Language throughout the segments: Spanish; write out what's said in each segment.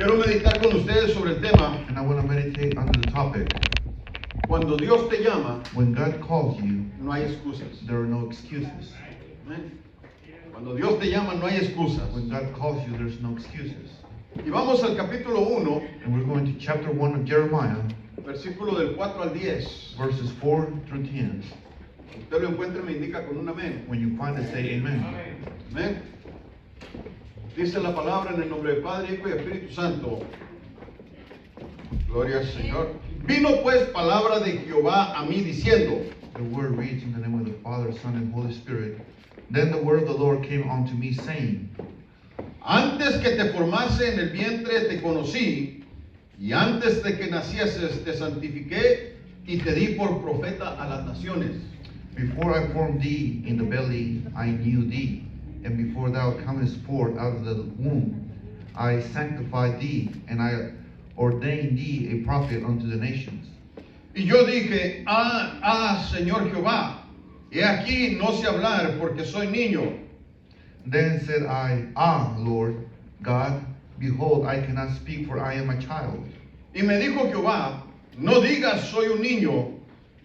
Quiero meditar con ustedes sobre el tema, And I want to meditate under the topic. cuando Dios te llama, When God calls you, no hay excusas. there are no excuses. Amén. Cuando Dios te llama, no hay excusas. When God calls you, there's no excuses. Y vamos al capítulo 1, And we're going to chapter 1 of Jeremiah, versículo del 4 al 10. verses 4 through 10. Usted lo encuentra y me indica con un amén. When you find it, say amen. Amén. Dice la palabra en el nombre del Padre, Hijo y Espíritu Santo. Gloria al Señor. Vino pues palabra de Jehová a mí diciendo, The word reads in the name of the Father, Son, and Holy Spirit. Then the word of the Lord came unto me, saying, antes que te formase en el vientre te conocí, y antes de que nacieses te santifiqué y te di por profeta a las naciones. Before I formed thee in the belly, I knew thee. And before thou comest forth out of the womb, I sanctified thee, and I ordained thee a prophet unto the nations. Y yo dije, Señor Jehová, he aquí no sé hablar porque soy niño. Then said I, Lord God, behold, I cannot speak, for I am a child. Y me dijo Jehová, no digas soy un niño,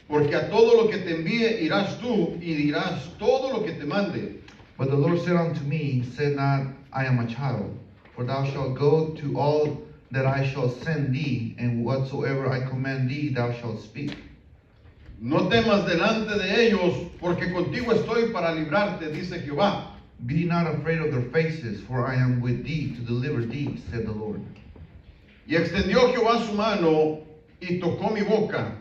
porque a todo lo que te envíe irás tú y dirás todo lo que te mande. But the Lord said unto me, Say not, I am a child, for thou shalt go to all that I shall send thee, and whatsoever I command thee, thou shalt speak. No temas delante de ellos, porque contigo estoy para librarte, dice Jehová. Be not afraid of their faces, for I am with thee to deliver thee, said the Lord. Y extendió Jehová su mano y tocó mi boca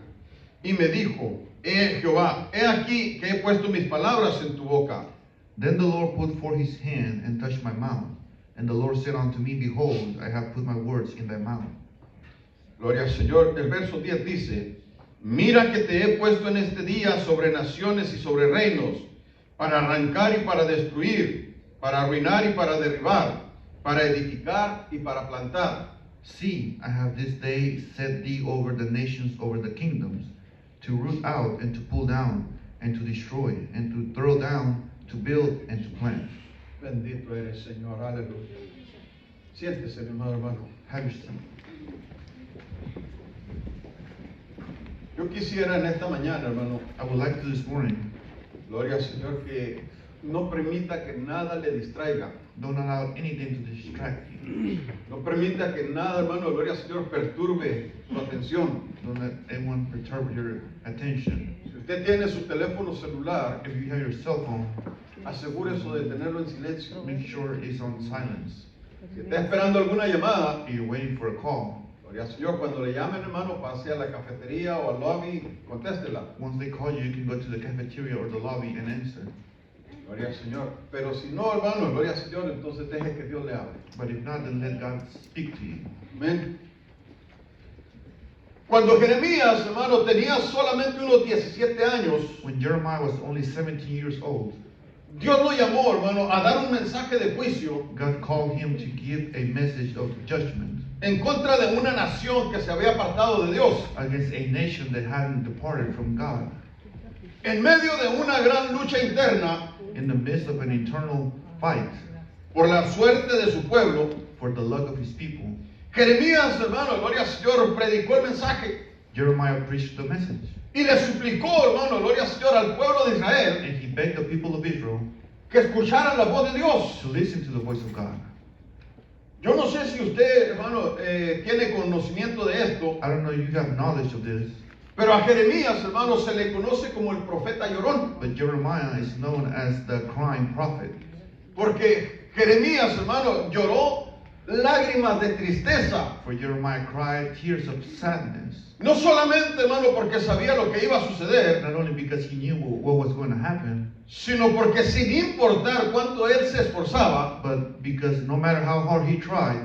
y me dijo, Jehová, he aquí que he puesto mis palabras en tu boca. Then the Lord put forth his hand and touched my mouth. And the Lord said unto me, Behold, I have put my words in thy mouth. Gloria al Señor. El verso 10 dice, mira que te he puesto en este día sobre naciones y sobre reinos, para arrancar y para destruir, para arruinar y para derribar, para edificar y para plantar. See, I have this day set thee over the nations, over the kingdoms, to root out and to pull down, and to destroy, and to throw down, to build and to plant. Bendito eres, Señor. Aleluya. Siéntese, mi amado hermano. Have your seat. Yo quisiera en esta mañana, hermano, I would like to this morning, gloria al Señor, que no permita que nada le distraiga. don't allow anything to distract you. No permita que nada, hermano, gloria al Señor, perturbe su atención. Don't let anyone perturb your attention. Si usted tiene su teléfono celular, If you have your cell phone, asegúrese de tenerlo en silencio. make sure it's on silence. Si está esperando alguna llamada, If you're waiting for a call, gloria al Señor, cuando le llamen, hermano, pase a la cafetería o al lobby, contéstela. once they call you, you can go to the cafeteria or the lobby and answer. Gloria al Señor. Pero si no, hermano, gloria al Señor, entonces deje que Dios le hable. But if not, then let God speak to you. Amén. Cuando Jeremías, hermano, tenía solamente unos 17 años, When Jeremiah was only 17 years old, Dios lo llamó, hermano, a dar un mensaje de juicio God called him to give a message of judgment en contra de una nación que se había apartado de Dios. against a nation that hadn't departed from God. En medio de una gran lucha interna In the midst of an internal fight por la suerte de su pueblo, for the luck of his people, Jeremías, hermano, gloria al Señor, predicó el mensaje Jeremiah preached the message. y le suplicó, hermano, gloria al Señor, al pueblo de Israel And he begged the people of Israel que escucharan la voz de Dios. to listen to the voice of God. Yo no sé si usted, hermano, tiene conocimiento de esto, I don't know if you have knowledge of this, pero a Jeremías, hermano, se le conoce como el profeta llorón, but Jeremiah is known as the crying prophet. porque Jeremías, hermano, lloró lágrimas de tristeza. For Jeremiah cried tears of sadness, No solamente, hermano, porque sabía lo que iba a suceder, not only because he knew what was going to happen, sino porque sin importar cuánto él se esforzaba, but because no matter how hard he tried,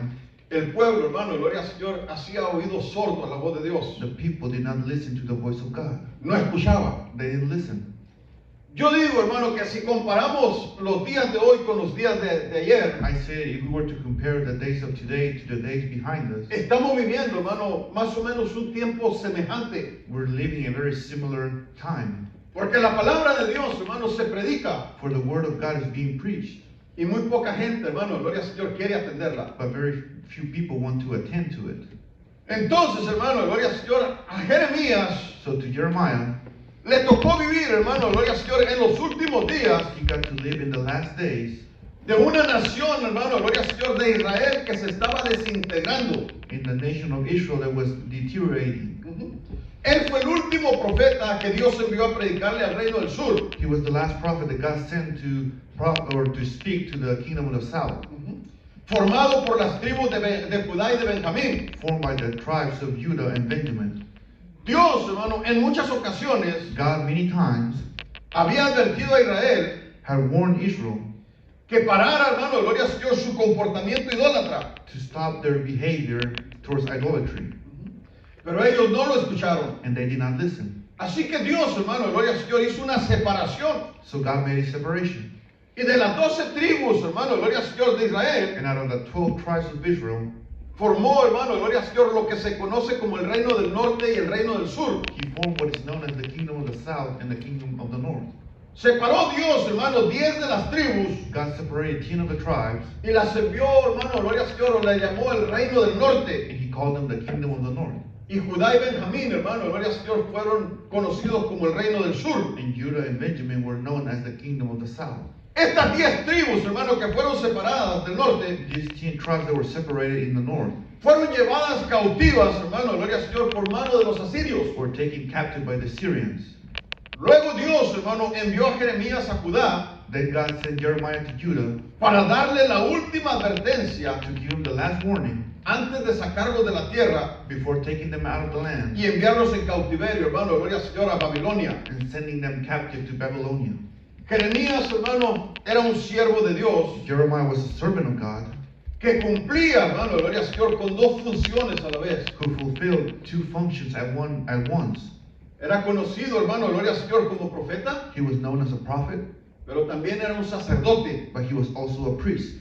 el pueblo, hermano, gloria al Señor, hacía oído sordo a la voz de Dios. the people did not listen to the voice of God. No escuchaba. They didn't listen. Yo digo, hermano, que si comparamos los días de hoy con los días de ayer, I say if we were to compare the days of today to the days behind us, estamos viviendo, hermano, más o menos un tiempo semejante. we're living a very similar time. Porque la palabra de Dios, hermano, se predica. For the word of God is being preached. Y muy poca gente, hermano, gloria al Señor, quiere atenderla. but very few people want to attend to it. Entonces, hermano, gloria al Señor, a Jeremías So to Jeremiah, le tocó vivir, hermano, gloria al Señor, en los últimos días he got to live in the last days de una nación, hermano, gloria al Señor, de Israel que se estaba desintegrando. in the nation of Israel that was deteriorating. Él fue el último profeta que Dios envió a predicarle al reino del sur. He was the last prophet that God sent to to speak to the kingdom of the south, Formado por las tribus de Judá y de Benjamín. formed by the tribes of Judah and Benjamin. Dios, hermano, en muchas ocasiones God many times había advertido a Israel had warned Israel que parara, hermano, gloria al Señor, su comportamiento idólatra. to stop their behavior towards idolatry, Pero ellos no lo escucharon. and they did not listen. Así que Dios, hermano, gloria al Señor, hizo una separación. So God made a separation. Y de las 12 tribus, hermano, gloria al Señor, de Israel, And out of the 12 tribes of Israel, formó, hermano, gloria al Señor, lo que se conoce como el reino del norte y el reino del sur. he formed what is known as the kingdom of the south and the kingdom of the north. Separó Dios, hermano, 10 de las tribus God separated 10 of the tribes, y las envió, hermano, gloria al Señor, o le llamó el reino del and norte. he called them the kingdom of the north. Y Judá y Benjamín, hermano, gloria al Señor, fueron conocidos como el reino del sur. And Judah and Benjamin were known as the kingdom of the south. Estas 10 tribus, hermano, que fueron separadas del norte, These 10 tribes that were separated in the north fueron llevadas cautivas, hermano, gloria al Señor, por mano de los asirios. were taken captive by the Syrians. Luego Dios, hermano, envió a Jeremías a Judá Then God sent Jeremiah to Judah para darle la última advertencia to give him the last warning antes de sacarlos de la tierra before taking them out of the land y enviarlos en cautiverio, hermano, gloria al Señor, a Babilonia. and sending them captive to Babylonia. Jeremías, hermano, era un siervo de Dios Jeremiah was a servant of God que cumplía, hermano, gloria al Señor, con dos funciones a la vez. who fulfilled two functions at once. Era conocido, hermano, gloria al Señor, como profeta, He was known as a prophet, pero también era un sacerdote. but he was also a priest.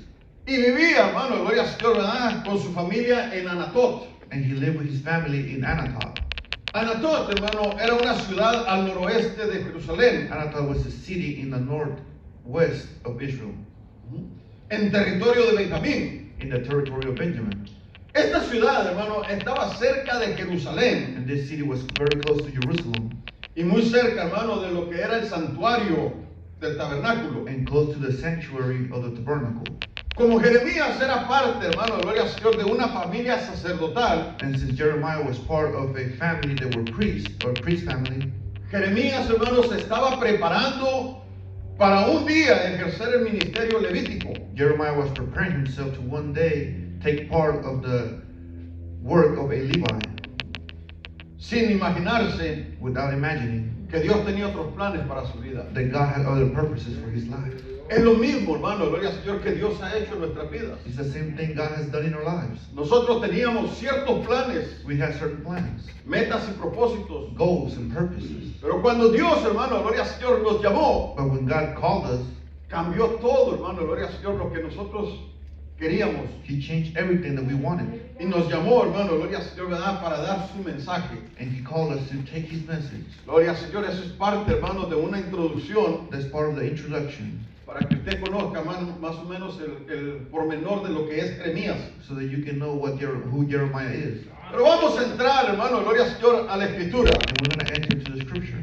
Y vivía, hermano, gloria al Señor, ¿verdad?, con su familia en Anatot. And he lived with his family in Anatot. Anatot, hermano, era una ciudad al noroeste de Jerusalén, Anatot was a city in the northwest of Israel, en territorio de Benjamín. in the territory of Benjamin. Esta ciudad, hermano, estaba cerca de Jerusalén And this city was very close to Jerusalem y muy cerca, hermano, de lo que era el santuario del tabernáculo. and close to the sanctuary of the tabernacle. Como Jeremías era parte, hermano, gloria al Señor, de una familia sacerdotal, And since Jeremiah was part of a family that were priests, or priest family, Jeremías, hermano, se estaba preparando para un día ejercer el ministerio levítico. Jeremiah was preparing himself to one day take part of the work of a Levite Sin imaginarse without imagining que Dios tenía otros planes para su vida. that God had other purposes for his life. Es lo mismo, hermano, gloria al Señor, que Dios ha hecho en nuestras vidas. It's the same thing God has done in our lives. Nosotros teníamos ciertos planes, We have certain plans, metas y propósitos. goals, and purposes. Pero cuando Dios, hermano, gloria al Señor, nos llamó, But when God called us, cambió todo, hermano, gloria al Señor, lo que nosotros queríamos. he changed everything that we wanted. Y nos llamó, hermano, gloria al Señor, ¿verdad?, para dar su mensaje. And he called us to take his message. Gloria al Señor, eso es parte, hermano, de una introducción That's part of the introduction, para que usted conozca más o menos el pormenor de lo que es Jeremías. so that you can know who Jeremiah is. Pero vamos a entrar, hermano, gloria al Señor, a la Escritura. And we're going to enter into the scripture.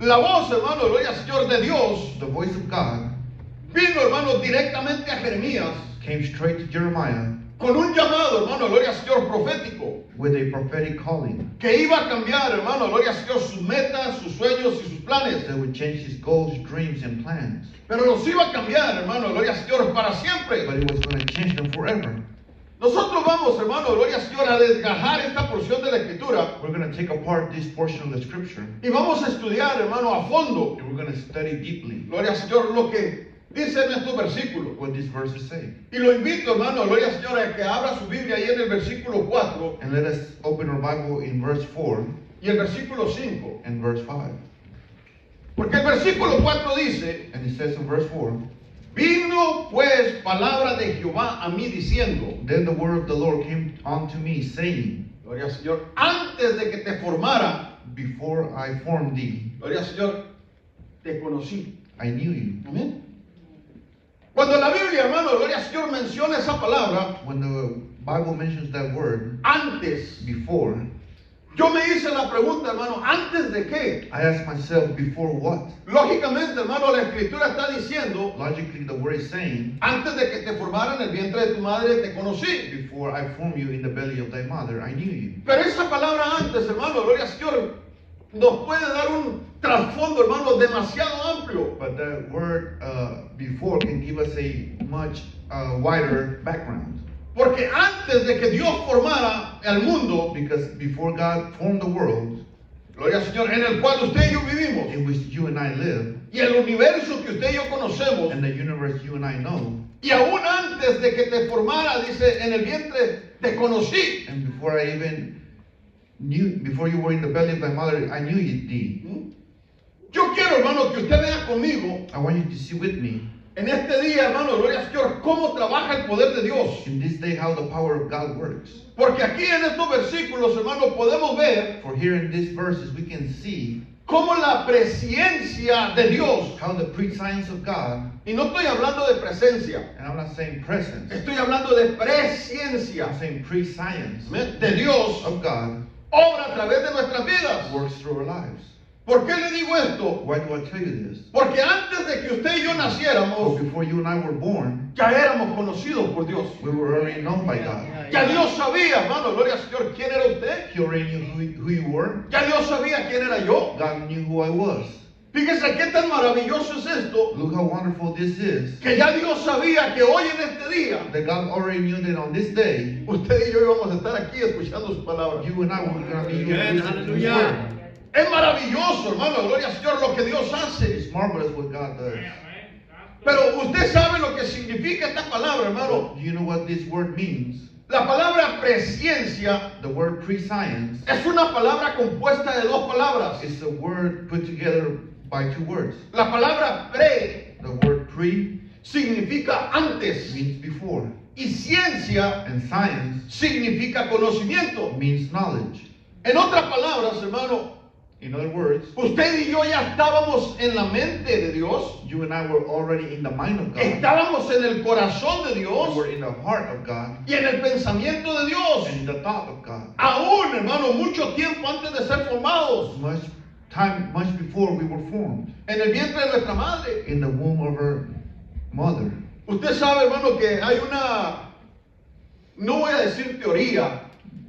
La voz, hermano, gloria al Señor, de Dios The voice of God vino, hermano, directamente a Jeremías came straight to Jeremiah con un llamado, hermano, gloria al Señor, profético, with a prophetic calling que iba a cambiar, hermano, gloria al Señor, sus metas, sus sueños y sus planes. that would change his goals, dreams, and plans. Pero los iba a cambiar, hermano, gloria al Señor, para But siempre. it was going to change them forever. Nosotros vamos, hermano, gloria al Señor, a desgajar esta porción de la Escritura We're going to take apart this portion of the scripture y vamos a estudiar, hermano, a fondo, and we're going to study deeply gloria al Señor, lo que dice en estos versículos. what these verses say. Y lo invito, hermano, gloria al Señor, a que abra su Biblia ahí en el versículo 4 And let us open our Bible in verse 4 y el versículo 5. and verse 5. Porque el versículo 4 dice: And it says in verse 4, vino pues palabra de Jehová a mí diciendo, Then the word of the Lord came unto me, saying, gloria al Señor, antes de que te formara, Before I formed thee, gloria al Señor, te conocí. I knew you. Amén. Cuando la Biblia, hermano, gloria al Señor, menciona esa palabra, When the Bible mentions that word, antes, before, yo me hice la pregunta, hermano, ¿antes de qué? I ask myself, before what? Lógicamente, hermano, la Escritura está diciendo, Logically, the word is saying, antes de que te formara en el vientre de tu madre, te conocí. before I formed you in the belly of thy mother, I knew you. Pero esa palabra antes, hermano, gloria al Señor, nos puede dar un trasfondo, hermano, demasiado amplio. But the word before can give us a much wider background. Porque antes de que Dios formara el mundo, Because before God formed the world, gloria al Señor, en el cual usted y yo vivimos, in which you and I live, y el universo que usted y yo conocemos, and the universe you and I know, y aún antes de que te formara, dice, en el vientre te conocí. and before I even knew, before you were in the belly of thy mother, I knew you thee. Yo quiero, hermano, que usted vea conmigo I want you to see with me en este día, hermano, gloria al Señor, cómo trabaja el poder de Dios. in this day how the power of God works. Porque aquí en estos versículos, hermano, podemos ver For here in these verses we can see cómo la presencia de Dios, how the prescience of God, y no estoy hablando de presencia, and I'm not saying presence, estoy hablando de presciencia I'm saying prescience de Dios, of God obra a través de nuestras vidas. works through our lives. ¿Por qué le digo esto? Why do I tell you this? Porque antes de que usted y yo Well, naciéramos, before you and I were born, ya éramos conocidos por Dios. we were already known by God. Ya Dios sabía, hermano, gloria al Señor, quién era usted. He already knew who you were. Ya Dios sabía quién era yo. God knew who I was. Fíjese qué tan maravilloso es esto, Look how wonderful this is. que ya Dios sabía que hoy en este día, That God already knew that on this day, usted y yo íbamos a estar aquí escuchando su palabra. you and I were going to be here Amen. listening to His Hallelujah. word. Es maravilloso, hermano, gloria al Señor, lo que Dios hace. It's marvelous what God does. Pero usted sabe lo que significa esta palabra, hermano. Do you know what this word means? La palabra presciencia The word prescience es una palabra compuesta de dos palabras. is a word put together by two words. La palabra pre The word pre significa antes means before, y ciencia and science significa conocimiento. means knowledge. En otras palabras, hermano, In other words, usted y yo ya estábamos en la mente de Dios, you and I were already in the mind of God. estábamos en el corazón de We Dios were in the heart of God y en el pensamiento de Dios. and in the thought of God. Aún, hermano, mucho tiempo antes de ser formados Much before we were formed en el vientre de nuestra madre. in the womb of our mother. Usted sabe, hermano, que hay una, no voy a decir teoría,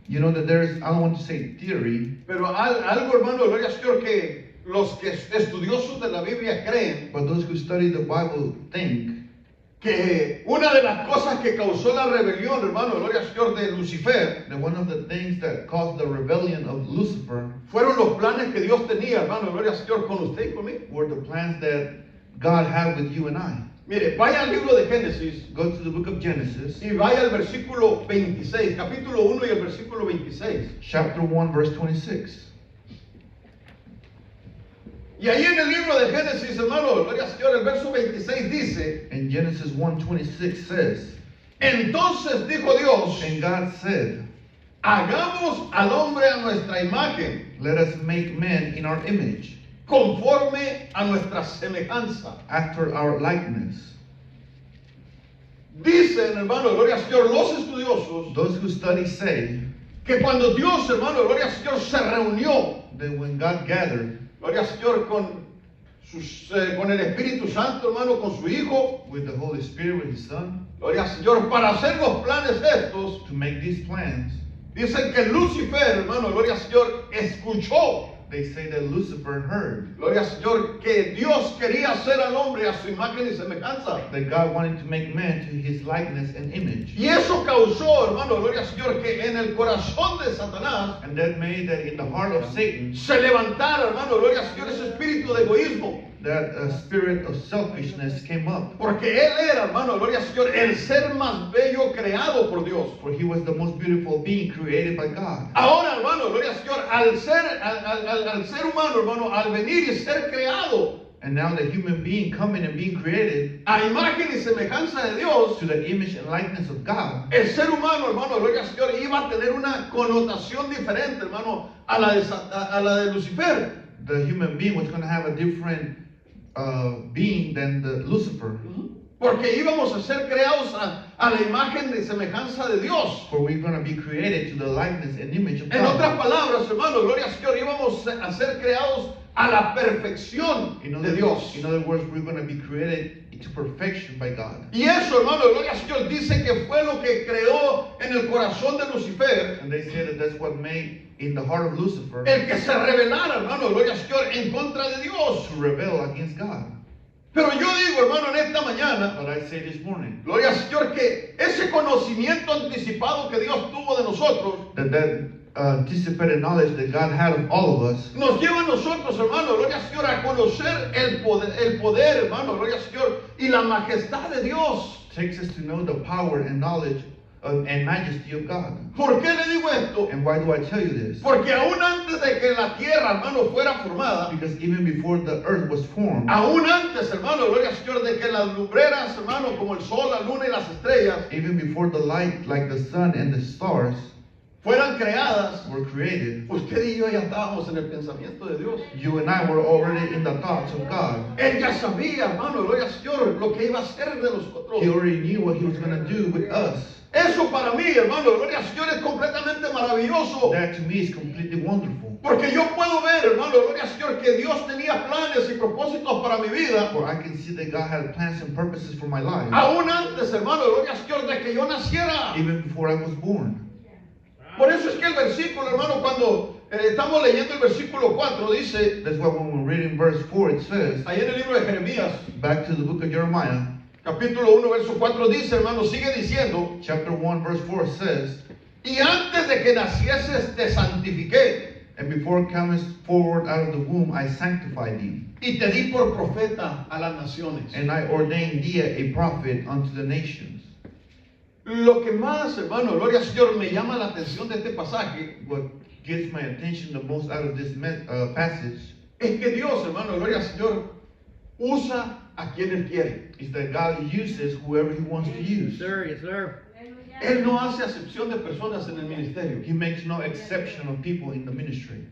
You know that there's, I don't want to say theory, pero algo, hermano, gloria al Señor, que los que estudiosos de la Biblia creen but those who study the Bible think que una de las cosas que causó la rebelión, hermano, gloria al Señor, de Lucifer, that one of the things that caused the rebellion of Lucifer fueron los planes que Dios tenía, hermano, gloria al Señor, con usted y conmigo. were the plans that God had with you and I. Mire, vaya al libro de Génesis Go to the book of Genesis, y vaya al versículo 26, capítulo 1 y el versículo 26. chapter 1, verse 26. Y ahí en el libro de Génesis, hermano, gloria al Señor, el verso 26 dice, And Genesis 1:26 says, entonces dijo Dios, And God said, hagamos al hombre a nuestra imagen, Let us make man in our image, conforme a nuestra semejanza. after our likeness. Dicen, hermano, gloria al Señor, los estudiosos, Those who study say que cuando Dios, hermano, gloria al Señor, se reunió, that when God gathered gloria al Señor, con el Espíritu Santo, hermano, con su Hijo, with the Holy Spirit, with His Son, gloria al Señor, para hacer los planes estos, to make these plans, dicen que Lucifer, hermano, gloria al Señor, escuchó, they say that Lucifer heard gloria al Señor, que Dios quería hacer al hombre a su imagen y semejanza. that God wanted to make man to His likeness and image. Y eso causó, hermano, gloria al Señor, que en el corazón de Satanás And that made that in the heart of Satan, se levantara, hermano, gloria al Señor, ese espíritu de egoísmo. that a spirit of selfishness came up. Porque él era, hermano, gloria al Señor, el ser más bello creado por Dios. For he was the most beautiful being created by God. Ahora, hermano, gloria al Señor, al ser humano, hermano, al venir y ser creado And now the human being coming and being created a imagen y semejanza de Dios, to the image and likeness of God, el ser humano, hermano, gloria al Señor, iba a tener una connotación diferente, hermano, a la de Lucifer. the human being was going to have a different being than the Lucifer. Porque íbamos a ser creados a la imagen de semejanza de Dios. For we're going to be created to the likeness and image of En otras God. palabras, hermano, gloria al Señor, íbamos a ser creados a la perfección de Dios. In other words, we're going to be created to perfection by God. Y eso, hermano, gloria al Señor, dice que fue lo que creó en el corazón de Lucifer, And they say that that's what made in the heart of Lucifer el que se rebelara, hermano, gloria al Señor, en contra de Dios. to rebel against God. Pero yo digo, hermano, en esta mañana, But I say this morning gloria al Señor, que ese conocimiento anticipado que Dios tuvo de nosotros, that anticipated knowledge that God had of all of us nos lleva a nosotros, hermano, gloria al Señor, a conocer el poder, hermano, gloria al Señor, y la majestad de Dios. takes us to know the power and knowledge and majesty of God. ¿Por qué le digo esto? And why do I tell you this? Porque aún antes de que la tierra, hermano, fuera formada, Because even before the earth was formed, aún antes, hermano, gloria al Señor, de que las lumbreras, hermano, como el sol, la luna y las estrellas, even before the light like the sun and the stars fueran creadas, were created, usted y yo ya estábamos en el pensamiento de Dios. you and I were already in the thoughts of God. Él ya sabía, hermano, gloria al Señor, lo que iba a hacer de nosotros. He already knew what he was going to do with us. Eso para mí, hermano, gloria al Señor, es completamente maravilloso. That to me is completely wonderful. Porque yo puedo ver, hermano, gloria al Señor, que Dios tenía planes y propósitos para mi vida. For I can see that God had plans and purposes for my life, Aún antes, hermano, gloria al Señor, de que yo naciera. even before I was born. Por eso es que el versículo, hermano, cuando estamos leyendo el versículo 4, dice, That's why when we're reading verse 4, it says, ahí en el libro de Jeremías, back to the book of Jeremiah, capítulo 1, verso 4, dice, hermano, sigue diciendo, chapter 1, verse 4 says, y antes de que nacieses te santifiqué, And before comest forward out of the womb, I sanctified thee, y te di por profeta a las naciones. and I ordained thee a prophet unto the nations. Lo que más, hermano, gloria al Señor, me llama la atención de este pasaje What gets my attention the most out of this passage es que Dios, hermano, gloria al Señor, usa a quien Él quiere. is that God uses whoever he wants to use. Sir, yes, sir. Él no hace acepción de personas en el ministerio. He makes no exception of people in the ministry.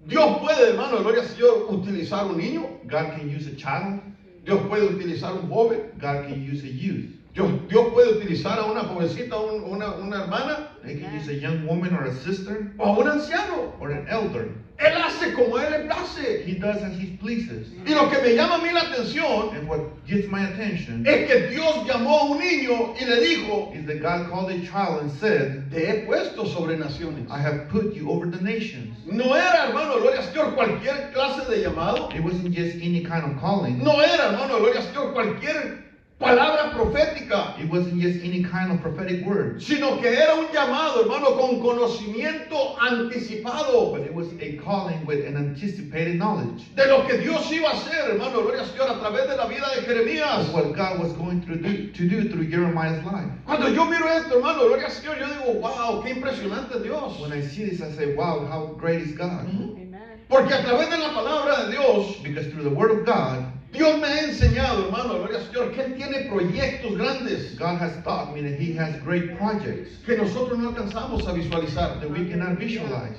Dios puede, hermano, gloria al Señor, utilizar un niño. God can use a child. Dios puede utilizar un joven. God can use a youth. Dios puede utilizar a una jovencita, una hermana, They can use a young woman or a sister o a un anciano. or an elder. Él hace como a Él le place. He does as he pleases. Y lo que me llama a mí la atención And what gets my attention es que Dios llamó a un niño y le dijo, is that God called a child and said, te he puesto sobre naciones. I have put you over the nations. No era, hermano, gloria al Señor, cualquier clase de llamado. It wasn't just any kind of calling. No era, hermano, gloria al Señor, cualquier palabra profética. It wasn't just any kind of prophetic word. Sino que era un llamado, hermano, con conocimiento anticipado But it was a calling with an anticipated knowledge de lo que Dios iba a hacer, hermano, gloria al Señor, a través de la vida de Jeremías. of what God was going to do through Jeremiah's life. Cuando yo miro esto, hermano, gloria al Señor, yo digo, wow, qué impresionante es Dios. When I see this, I say, wow, how great is God. Amen. Porque a través de la palabra de Dios, Because through the word of God, Dios me ha enseñado, hermano, gloria al Señor, que Él tiene proyectos grandes God has taught me that he has great projects que nosotros no alcanzamos a visualizar. that we cannot visualize.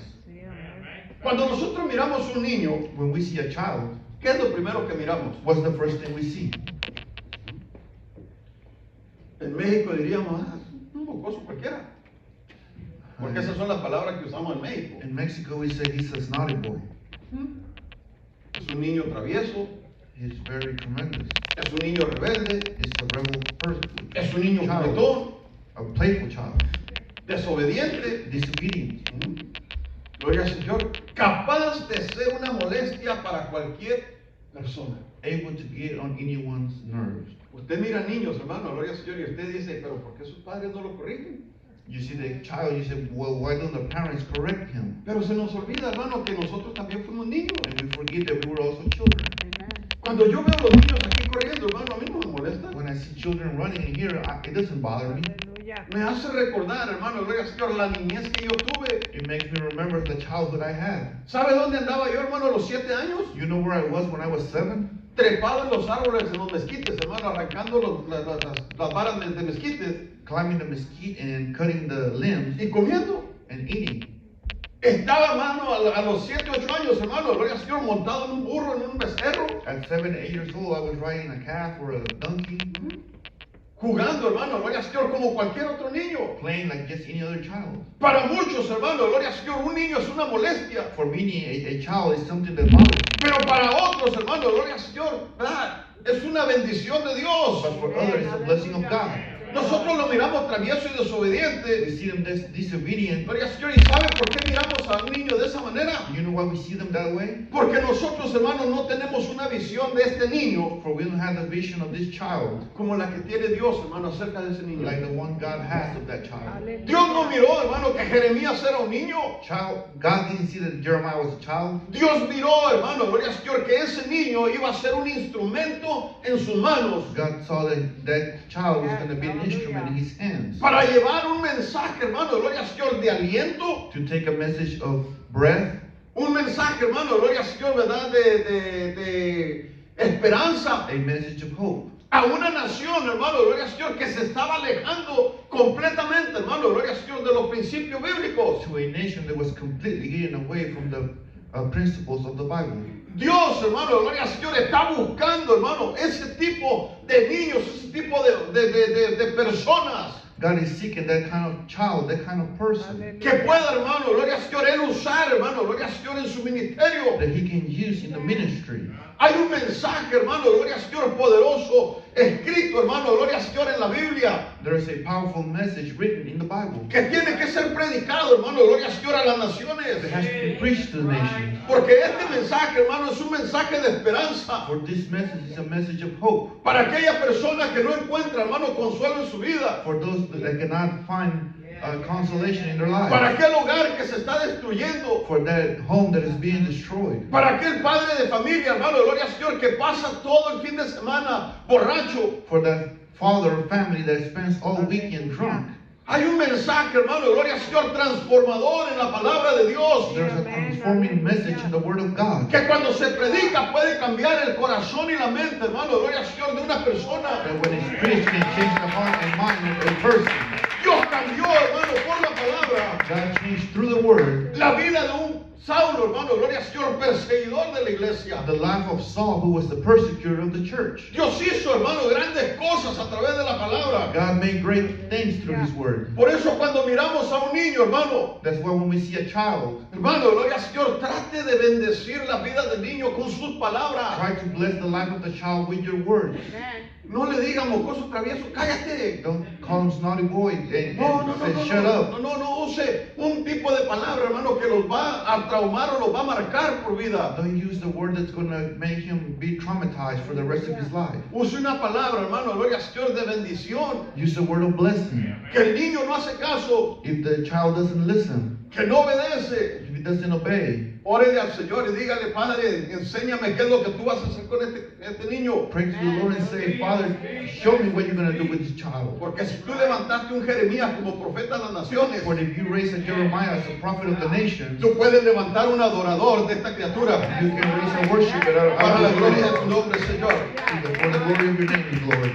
Cuando nosotros miramos un niño, When we see a child, ¿qué es lo primero que miramos? what's the first thing we see? En México diríamos, ah, un mocoso cualquiera. Porque esas son las palabras que usamos en México. In Mexico, we say he's a snotty boy. Es un niño travieso, He's very tremendous. es un niño rebelde, He's a rebel person. es un niño Child. juguetón, A playful child. desobediente. Disobedient. Gloria al Señor, capaz de ser una molestia para cualquier persona. Able to get on anyone's nerves. Usted mira niños, hermano, gloria al Señor, y usted dice, pero ¿por qué sus padres no lo corrigen? You see the child, you say, well, why don't the parents correct him? Pero se nos olvida, hermano, que nosotros también fuimos niños. And we forget that we were also children. Cuando yo veo a los niños aquí corriendo, hermano, a mí no me molesta. When I see children running in here, it doesn't bother me. Hallelujah. Me hace recordar, hermano, gloria al Señor, la niñez que yo tuve. It makes me remember the childhood I had. ¿Sabe dónde andaba yo, hermano, a los 7 años? You know where I was when I was 7? Trepado en los árboles, en los mezquites, hermano, arrancando las varas de mezquites Climbing the mesquite and cutting the limbs y comiendo. and eating. Estaba, hermano, a los 7, 8 años, hermano, gloria al Señor, montado en un burro, en un becerro. At 7, 8 years old, I was riding a calf or a donkey. jugando, hermano, gloria al Señor, como cualquier otro niño. playing like just any other child. Para muchos, hermano, gloria al Señor, un niño es una molestia. For many, a child is something that bothers you. Pero para otros, hermano, gloria al Señor, ¿verdad? Es una bendición de Dios. But for others, it's a blessing of God. Nosotros lo miramos travieso y desobediente. We see them disobedient. Gloria al Señor, ¿y sabe por qué miramos a un niño de esa manera? You know why we see them that way? Porque nosotros, hermanos, no tenemos una visión de este niño For we don't have the vision of this child como la que tiene Dios, hermano, acerca de ese niño. like the one God has of that child. Dios no miró, hermano, que Jeremías era un niño. God didn't see that Jeremiah was a child. Dios miró, hermano, gloria al Señor, que ese niño iba a ser un instrumento en sus manos God saw that that child was going to be an instrument in his hands para llevar un mensaje, hermano, gloria al Señor, de aliento, to take a message of breath, un mensaje, hermano, gloria al Señor, ¿verdad? De esperanza a message of hope a una nación, hermano, gloria al Señor, que se estaba alejando completamente, hermano, gloria al Señor, de los principios bíblicos. to a nation that was completely getting away from the principles of the Bible. Dios, hermano, gloria al Señor, está buscando, hermano, ese tipo de niños, ese tipo de personas God is seeking that kind of child, that kind of person que pueda, hermano, gloria al Señor, él usar, hermano, gloria al Señor, en su ministerio. that he can use in the ministry. Hay un mensaje, hermano, gloria al Señor, poderoso, escrito, hermano, gloria al Señor, en la Biblia, There is a powerful message written in the Bible que tiene que ser predicado, hermano, gloria al Señor, a las naciones. that has to be preached to the nation. Porque este mensaje, hermano, es un mensaje de esperanza For this message is a message of hope para aquella persona que no encuentra, hermano, consuelo en su vida. for those that cannot find consolation in their Para lives, aquel hogar que se está destruyendo. for that home that is being destroyed, Para aquel padre de familia, hermano, gloria al Señor, que pasa todo el fin de semana borracho. for that father or family that spends all weekend drunk. Hay un mensaje, hermano, gloria al Señor, transformador en la palabra de Dios. There's a transforming message in the Word of God Que cuando se predica puede cambiar el corazón y la mente, hermano, gloria al Señor, de una persona. that when it's preached can change the heart and mind of a person. Dios cambió, hermano, por la palabra, God changed through the Word la vida de un Saulo, hermano, gloria al Señor, perseguidor de la iglesia. the life of Saul, who was the persecutor of the church. Dios hizo, hermano, grandes cosas a través de la palabra. God made great things through His Word. Por eso cuando miramos a un niño, hermano, That's why when we see a child, hermano, gloria al Señor, trate de bendecir la vida del niño con sus palabras. try to bless the life of the child with your words. No le digan mocoso travieso, cállate. Don't call him snotty boy and No, say shut up. no use un tipo de palabra, hermano, que los va a traumar o los va a marcar por vida. Don't use the word that's going to make him be traumatized for the rest of his life. Use una palabra, hermano, gloria al Señor, de bendición. Use the word of blessing. Que el niño no hace caso, If the child doesn't listen, que no obedece. if he doesn't obey, Órele al Señor y dígale, Padre, enséñame qué es lo que tú vas a hacer con este niño. pray to the Lord and say, Father, show me what you're going to do with this child. Porque si tú levantaste un Jeremías como profeta de las naciones, For if you raise a Jeremiah as a prophet of the nations, tú puedes levantar un adorador de esta criatura. you can raise a worshiper Para la out gloria de of tu nombre, Señor. for the glory of your name, Lord.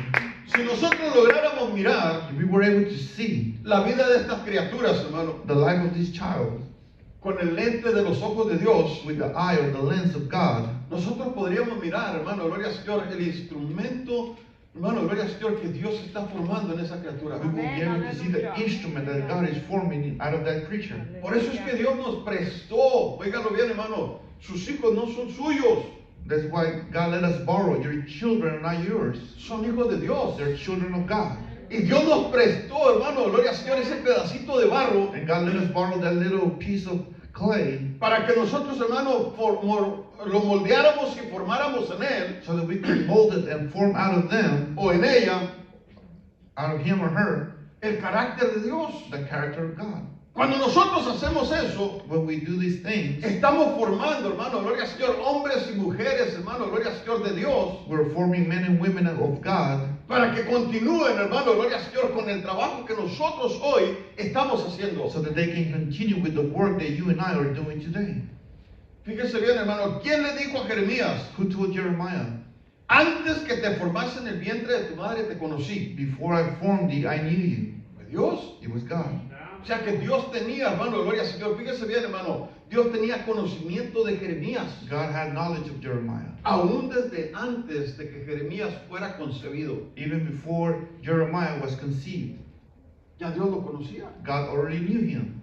Si nosotros lográramos mirar If we were able to see la vida de estas criaturas, hermano, the life of this child con el lente de los ojos de Dios, with the eye or the lens of God, nosotros podríamos mirar, hermano, gloria al Señor, el instrumento, hermano, gloria al Señor, que Dios está formando en esa criatura. we will be able to see the instrument that God is forming out of that creature. Por eso es que Dios nos prestó, oígalo bien, hermano, sus hijos no son suyos, That's why God let us borrow. Your children are not yours. son hijos de Dios. They're children of God. Y Dios nos prestó, hermano, gloria al Señor, ese pedacito de barro And God let us borrow that little piece of clay para que nosotros, hermano, lo moldeáramos y formáramos en él so that we could mold it and form out of them, o en ella, out of him or her, el carácter de Dios. the character of God. Cuando nosotros hacemos eso, When we do these things, estamos formando, hermano, gloria al Señor, hombres y mujeres, hermano, gloria al Señor de Dios, we're forming men and women of God para que continúen, hermano, gloria al Señor, con el trabajo que nosotros hoy estamos haciendo. so that they can continue with the work that you and I are doing today. Fíjese bien, hermano, ¿quién le dijo a Jeremías? Who told Jeremiah, Antes que te formase en el vientre de tu madre te conocí. before I formed thee, I knew you? ¿Fue Dios? It was God. O sea que Dios tenía, hermano, gloria al Señor. Fíjese bien, hermano. Dios tenía conocimiento de Jeremías. God had knowledge of Jeremiah. Aún desde antes de que Jeremías fuera concebido. Even before Jeremiah was conceived, Ya Dios lo conocía. God already knew him.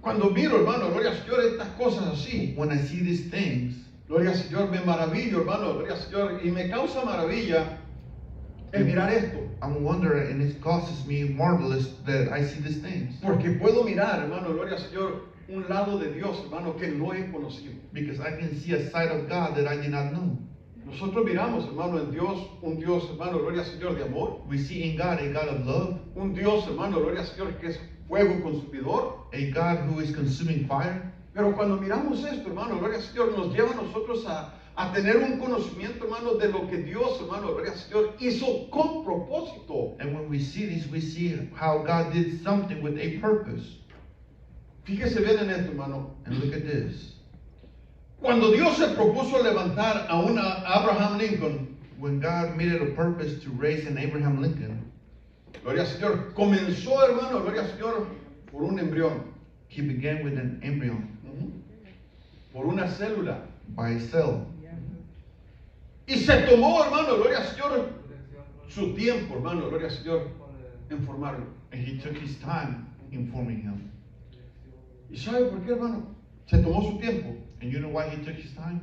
Cuando miro, hermano, gloria al Señor, estas cosas así. When I see these things, Gloria al Señor, me maravillo, hermano, gloria al Señor. Y me causa maravilla el mirar esto. I'm wondering, and it causes me marvelous that I see these things. Porque puedo mirar, hermano, gloria al Señor, un lado de Dios, hermano, que no he conocido. Because I can see a side of God that I did not know. Nosotros miramos, hermano, en Dios, un Dios, hermano, gloria al Señor, de amor. We see in God a God of love, Un Dios, hermano, gloria al Señor, que es fuego consumidor. a God who is consuming fire. Pero cuando miramos esto, hermano, gloria al Señor, nos lleva a nosotros a tener un conocimiento, hermano, de lo que Dios, hermano, gloria al Señor, hizo con propósito. And when we see this, we see how God did something with a purpose. Fíjese bien en esto, hermano. And look at this. Cuando Dios se propuso levantar a Abraham Lincoln, When God made it a purpose to raise an Abraham Lincoln, gloria al Señor, comenzó, hermano, gloria al Señor, por un embrión, he began with an embryo, por una célula. by a cell. Y se tomó, hermano, gloria al Señor, su tiempo, hermano, gloria al Señor, en formarlo. And he took his time in forming him. ¿Y sabe por qué, hermano? Se tomó su tiempo. And you know why he took his time?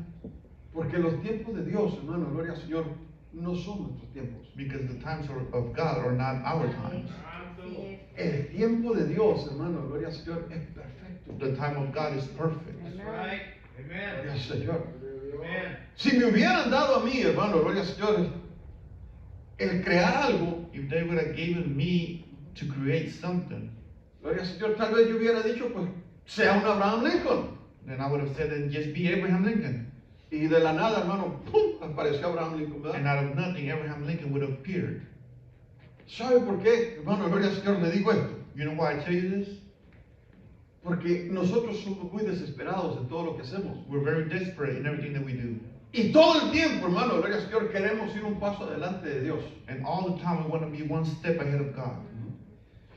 Porque los tiempos de Dios, hermano, gloria al Señor, no son nuestros tiempos. Because the times of God are not our times. El tiempo de Dios, hermano, gloria al Señor, es perfecto. The time of God is perfect. Right. Gloria Amen. al Señor. Amen. Si me hubieran dado a mí, hermano, gloria al Señor, el crear algo, If they would have given me to create something, gloria al Señor, tal vez yo hubiera dicho, pues, sea un Abraham Lincoln. then I would have said, then just be Abraham Lincoln. Y de la nada, hermano, ¡pum!, apareció Abraham Lincoln, And ¿verdad? out of nothing, Abraham Lincoln would have appeared. ¿Sabe por qué, hermano, gloria al Señor, le digo esto? You know why I tell you this? Porque nosotros somos muy desesperados en todo lo que hacemos. We're very desperate in everything that we do. Y todo el tiempo, hermano, gloria al Señor, queremos ir un paso adelante de Dios. And all the time we want to be one step ahead of God.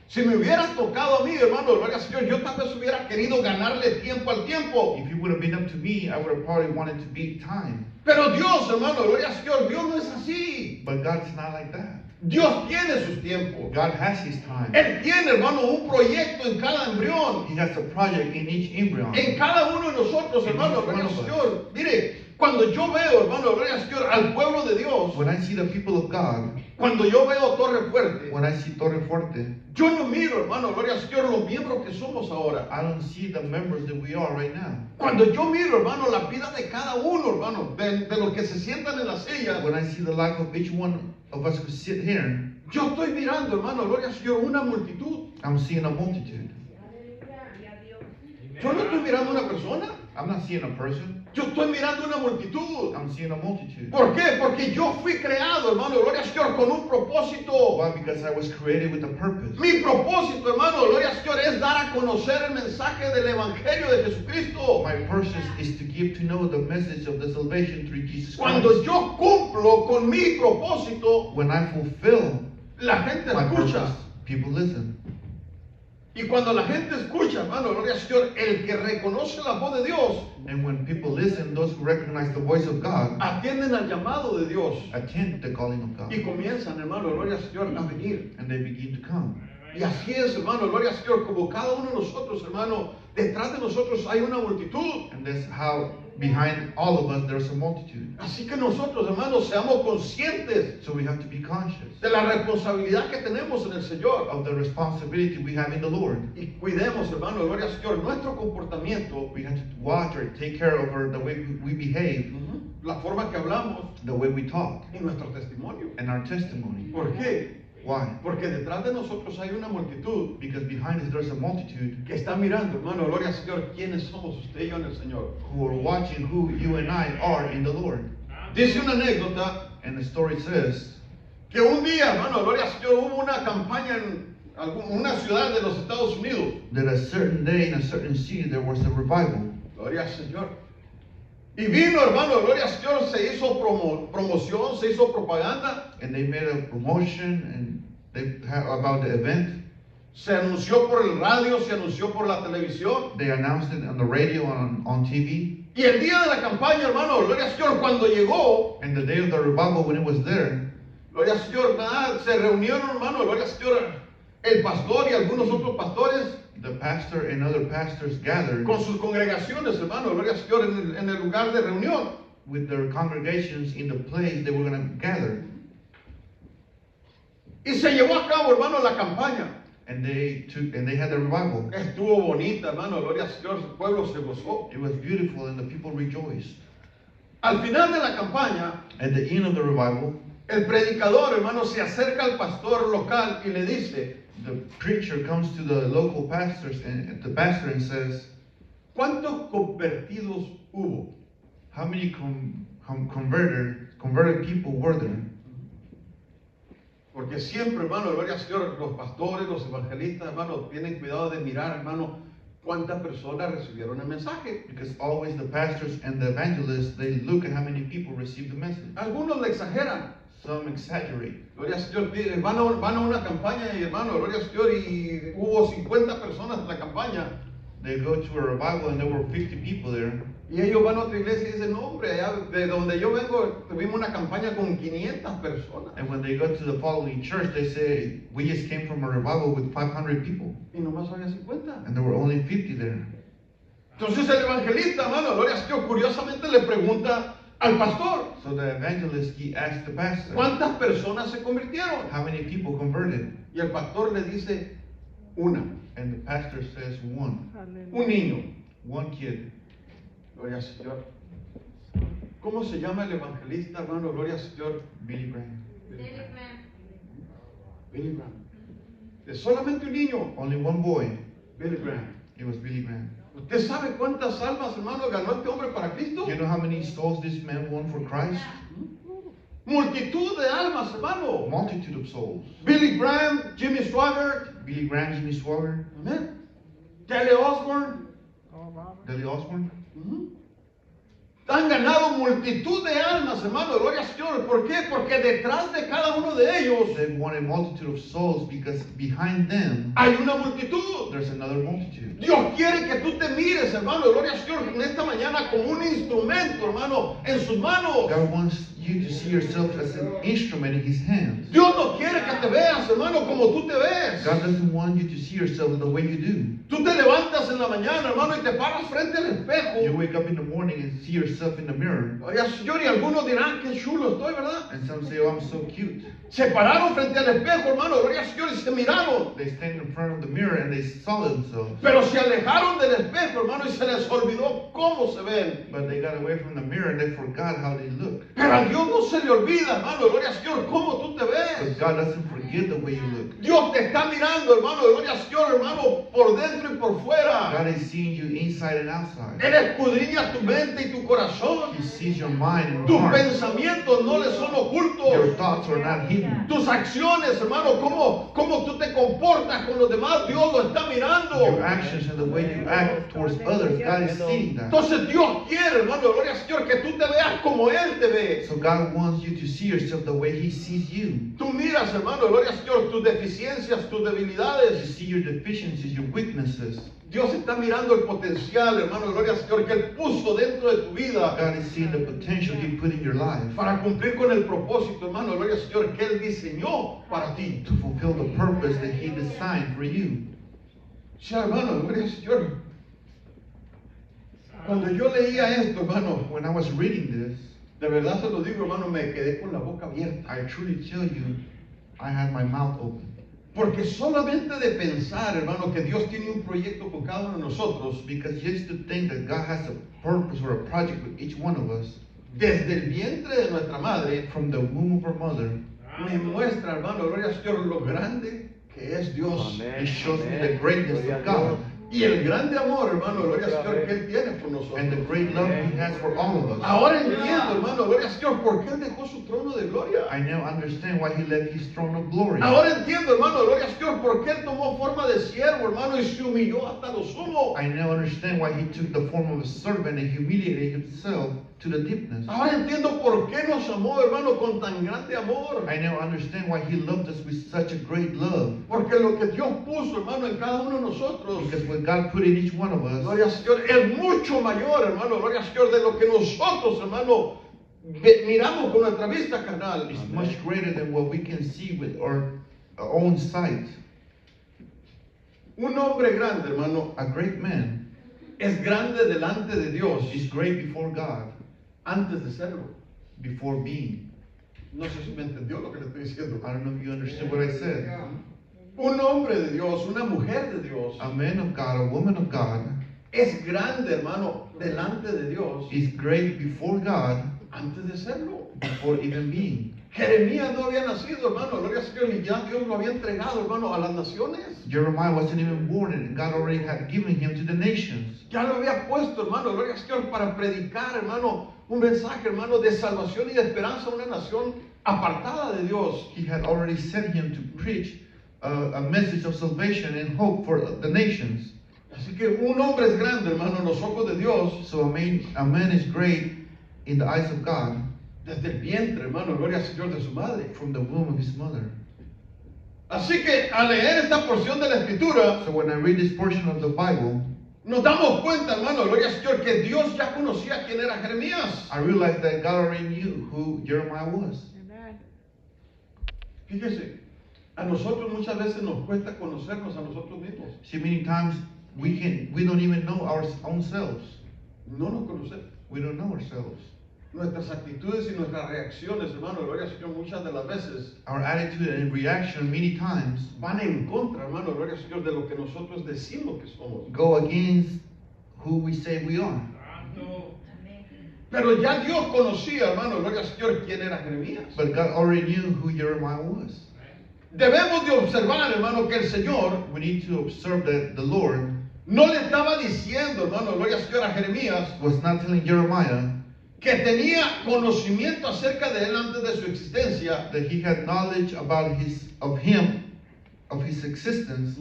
Si me hubiera tocado a mí, hermano, gloria al Señor, yo tal vez hubiera querido ganarle tiempo al tiempo. If it would have been up to me, I would have probably wanted to beat time. Pero Dios, hermano, gloria al Señor, Dios no es así. But God's not like that. Dios tiene sus tiempos. God has his time. Él tiene, hermano, un proyecto en cada embrión. He has a project in each embryo. En cada uno de nosotros, hermano, gloria al Señor. Mire, cuando yo veo, hermano, gloria al Señor, al pueblo de Dios, When I see the people of God, cuando yo veo Torre Fuerte, when I see Torre Fuerte, yo no miro, hermano, gloria al Señor, los miembros que somos ahora. I don't see the members that we are right now. Cuando yo miro, hermano, la vida de cada uno, hermano, de los que se sientan en las sillas, When I see the life of each one of us who sit here, yo estoy mirando, hermano, gloria al Señor, una multitud. I'm seeing a multitude. Yo no estoy mirando una persona, I'm not seeing a person. yo estoy mirando una multitud. I'm seeing a multitude. ¿Por qué? Porque yo fui creado, hermano, gloria al Señor, con un propósito. Why? Because I was created with a purpose. Mi propósito, hermano, gloria al Señor, es dar a conocer el mensaje del Evangelio de Jesucristo. My purpose is to give to know the message of the salvation through Jesus Cuando Christ. yo cumplo con mi propósito, When I fulfill la gente my escucha. purpose, people listen. Y cuando la gente escucha, hermano, gloria al Señor, el que reconoce la voz de Dios, And when people listen, those who recognize the voice of God atienden al llamado de Dios attend the calling of God. y comienzan, hermano, gloria al Señor, a venir. And they begin to come. Y así es, hermano, gloria al Señor, como cada uno de nosotros, hermano, detrás de nosotros hay una multitud. And that's how behind all of us there's a multitude. Así que nosotros, hermanos, seamos conscientes So we have to be conscious de la responsabilidad que tenemos en el Señor. of the responsibility we have in the Lord. Y cuidemos, hermano, gloria al Señor, nuestro comportamiento, We have to watch or take care of the way we behave, la forma que hablamos the way we talk, y nuestro testimonio. and our testimony. ¿Por qué? Why? Porque detrás de nosotros hay una multitud Because behind us there's a multitude que está mirando, hermano, gloria al Señor, quiénes somos usted y yo en el Señor. who are watching who you and I are in the Lord. Dice una anécdota And the story says que un día, hermano, gloria al Señor, hubo una campaña en una ciudad de los Estados Unidos. that a certain day in a certain city there was a revival. Gloria al Señor. Y vino, hermano, gloria al Señor, se hizo promoción, se hizo propaganda. And they made a promotion and they had about the event. Se anunció por el radio, se anunció por la televisión. They announced it on the radio, on TV. Y el día de la campaña, hermano, gloria al Señor, cuando llegó, And the day of the revival, when it was there, gloria al Señor, ¿verdad? Se reunieron, hermano, gloria al Señor, el pastor y algunos otros pastores the pastor and other pastors gathered con sus congregaciones, hermano, gloria al Señor, en el lugar de reunión. with their congregations in the place they were going to gather. Y se llevó a cabo, hermano, la campaña. And they had the revival. Estuvo bonita, hermano, gloria al Señor, el pueblo se gozó. It was beautiful and the people rejoiced. Al final de la campaña, At the end of the revival, el predicador, hermano, se acerca al pastor local y le dice, the preacher comes to the local pastors and the pastor and says, ¿cuántos convertidos hubo? how many converted people were there? Porque siempre, hermano, gloria al Señor, los pastores, los evangelistas, hermano, tienen cuidado de mirar, hermano, cuántas personas recibieron el mensaje. Because always the pastors and the evangelists, they look at how many people received the message. Algunos le exageran. Some exaggerate. Gloria al Señor, van a una campaña y, hermano, gloria al Señor, y hubo 50 personas en la campaña. They go to a revival and there were 50 people there. Y ellos van a otra iglesia y dicen, no, hombre, allá de donde yo vengo, tuvimos una campaña con 500 personas. And when they go to the following church, they say, we just came from a revival with 500 people. Y nomás había 50. And there were only 50 there. Entonces el evangelista, hermano, gloria al Señor, curiosamente le pregunta al pastor, So the evangelist, he asked the pastor, ¿cuántas personas se convirtieron? how many people converted? Y el pastor le dice, una, And the pastor says, one niño. kid. Gloria al Señor. ¿Cómo se llama el evangelista, hermano? Gloria al Señor. Billy Graham. Billy Graham. Es solamente un niño. Only one boy. Billy Graham. It was Billy Graham. ¿Usted sabe cuántas almas, hermano, ganó este hombre para Cristo? You know how many souls this man won for Christ? Multitud de almas, hermano. Multitude of souls. Billy Graham, Jimmy Swaggart, Billy Graham, Jimmy Swaggart, amén. Kelly Osbourne. Deli Osborne. Han ganado multitud de almas, hermano, gloria al Señor. ¿Por qué? Porque detrás de cada uno de ellos They've won a multitude of souls because behind them hay una multitud. there's another multitude. Dios quiere que tú te mires, hermano, gloria al Señor, en esta mañana como un instrumento, hermano, en sus manos. God wants you to see yourself as an instrument in His hands. Dios no quiere que te veas, hermano, como tú te ves. God doesn't want you to see yourself the way you do. Tú te levantas en la mañana, hermano, y te paras frente al You espejo. wake up in the morning and see yourself in the mirror, Gloria al Señor, y algunos dirán, qué chulo estoy, ¿verdad? and some say, "Oh, I'm so cute." Se pararon frente al espejo, hermano, gloria al Señor, y se miraron. They stand in front of the mirror and they saw themselves, Pero se alejaron del espejo, hermano, y se les olvidó cómo se ven. but they got away from the mirror and they forgot how they look. Pero a Dios no se le olvida, hermano, gloria al Señor, cómo tú te But ves. God doesn't forget the way you look. Dios te está mirando, hermano, gloria al Señor, hermano, por dentro y por fuera. God is seeing you inside and outside. Él escudriña tu mente y tu corazón. He sees your mind and Tus heart. pensamientos no le son Your ocultos. thoughts are not hidden. Tus acciones, hermano, cómo tú te comportas con los demás, Dios lo está Your mirando. actions and the way you act towards others, God is seeing that. Entonces Dios quiere, hermano, gloria al Señor, que tú te veas como Él te ve. So God wants you to see yourself the way He sees you. Tú miras, hermano, gloria al Señor, tus deficiencias, tus To debilidades. see your deficiencies, your weaknesses. Dios está mirando el potencial, hermano, gloria al Señor, que Él puso dentro de tu vida God is seeing the potential He put in your life para cumplir con el propósito, hermano, gloria al Señor, que Él diseñó para ti. to fulfill the purpose that He designed for you. Sí, hermano, gloria al Señor. Cuando yo leía esto, hermano, When I was reading this, de verdad se lo digo, hermano, me quedé con la boca abierta. I truly tell you, I had my mouth open. Porque solamente de pensar, hermano, que Dios tiene un proyecto con cada uno de nosotros, Because just to think that God has a purpose or a project with each one of us, desde el vientre de nuestra madre, from the womb of our mother, me muestra, hermano, gloria al Señor, lo grande que es Dios. it shows me the greatness of God Y el grande amor, hermano, gloria al Señor, que Él tiene por and the nosotros. great love He has for all of us. Ahora entiendo, hermano, gloria al Señor, por qué Él dejó su trono de gloria. I now understand why He left His throne of glory. Ahora entiendo, hermano, gloria al Señor, por qué Él tomó forma de siervo, hermano, y se humilló hasta lo sumo. I now understand why He took the form of a servant and humiliated Himself to the deepness. Ahora entiendo por qué nos amó, hermano, con tan grande amor. I now understand why He loved us with such a great love. Porque lo que Dios puso, hermano, en cada uno de nosotros, Because what God put in each one of us gloria al Señor, es mucho mayor, hermano, gloria al Señor, de lo que nosotros, hermano, miramos con nuestra vista carnal. is much greater than what we can see with our own sight. Un hombre grande, hermano, A great man es grande delante de Dios is great before God, antes de serlo. before being. No sé si me entendió lo que le estoy diciendo. I don't know if you understood what I said. Un hombre de Dios, una mujer de Dios, A man of God, a woman of God, es grande, hermano, delante de Dios is great before God, antes de serlo. before even being. Jeremías no había nacido, hermano, gloria al Señor, y ya Dios lo había entregado, hermano, a las naciones. Jeremiah wasn't even born, and God already had given him to the nations. Ya lo había puesto, hermano, gloria al Señor, para predicar, hermano, un mensaje, hermano, de salvación y de esperanza a una nación apartada de Dios. He had already sent him to preach a message of salvation and hope for the nations. Así que un hombre es grande, hermano, en los ojos de Dios, So a man is great in the eyes of God desde el vientre, hermano, gloria al Señor, de su madre. from the womb of his mother. Así que al leer esta porción de la Escritura, So when I read this portion of the Bible, nos damos cuenta, hermano, gloria al Señor, que Dios ya conocía quién era Jeremías. I realized that God already knew who Jeremiah was. Fíjese, a nosotros muchas veces nos cuesta conocernos a nosotros mismos. See, many times we don't even know our own selves. No nos conocemos. We don't know ourselves. Nuestras actitudes y nuestras reacciones, hermano, gloria al Señor, muchas de las veces Our attitude and reaction many times van en contra, hermano, gloria al Señor, de lo que nosotros decimos que somos. go against who we say we are. Pero ya Dios conocía, hermano, gloria al Señor, quién era Jeremías. But God already knew who Jeremiah was. Debemos de observar, hermano, que el Señor We need to observe that the Lord no le estaba diciendo, hermano, gloria al Señor, a Jeremías, was not telling Jeremiah que tenía conocimiento acerca de él antes de su existencia, that he had knowledge about his existence,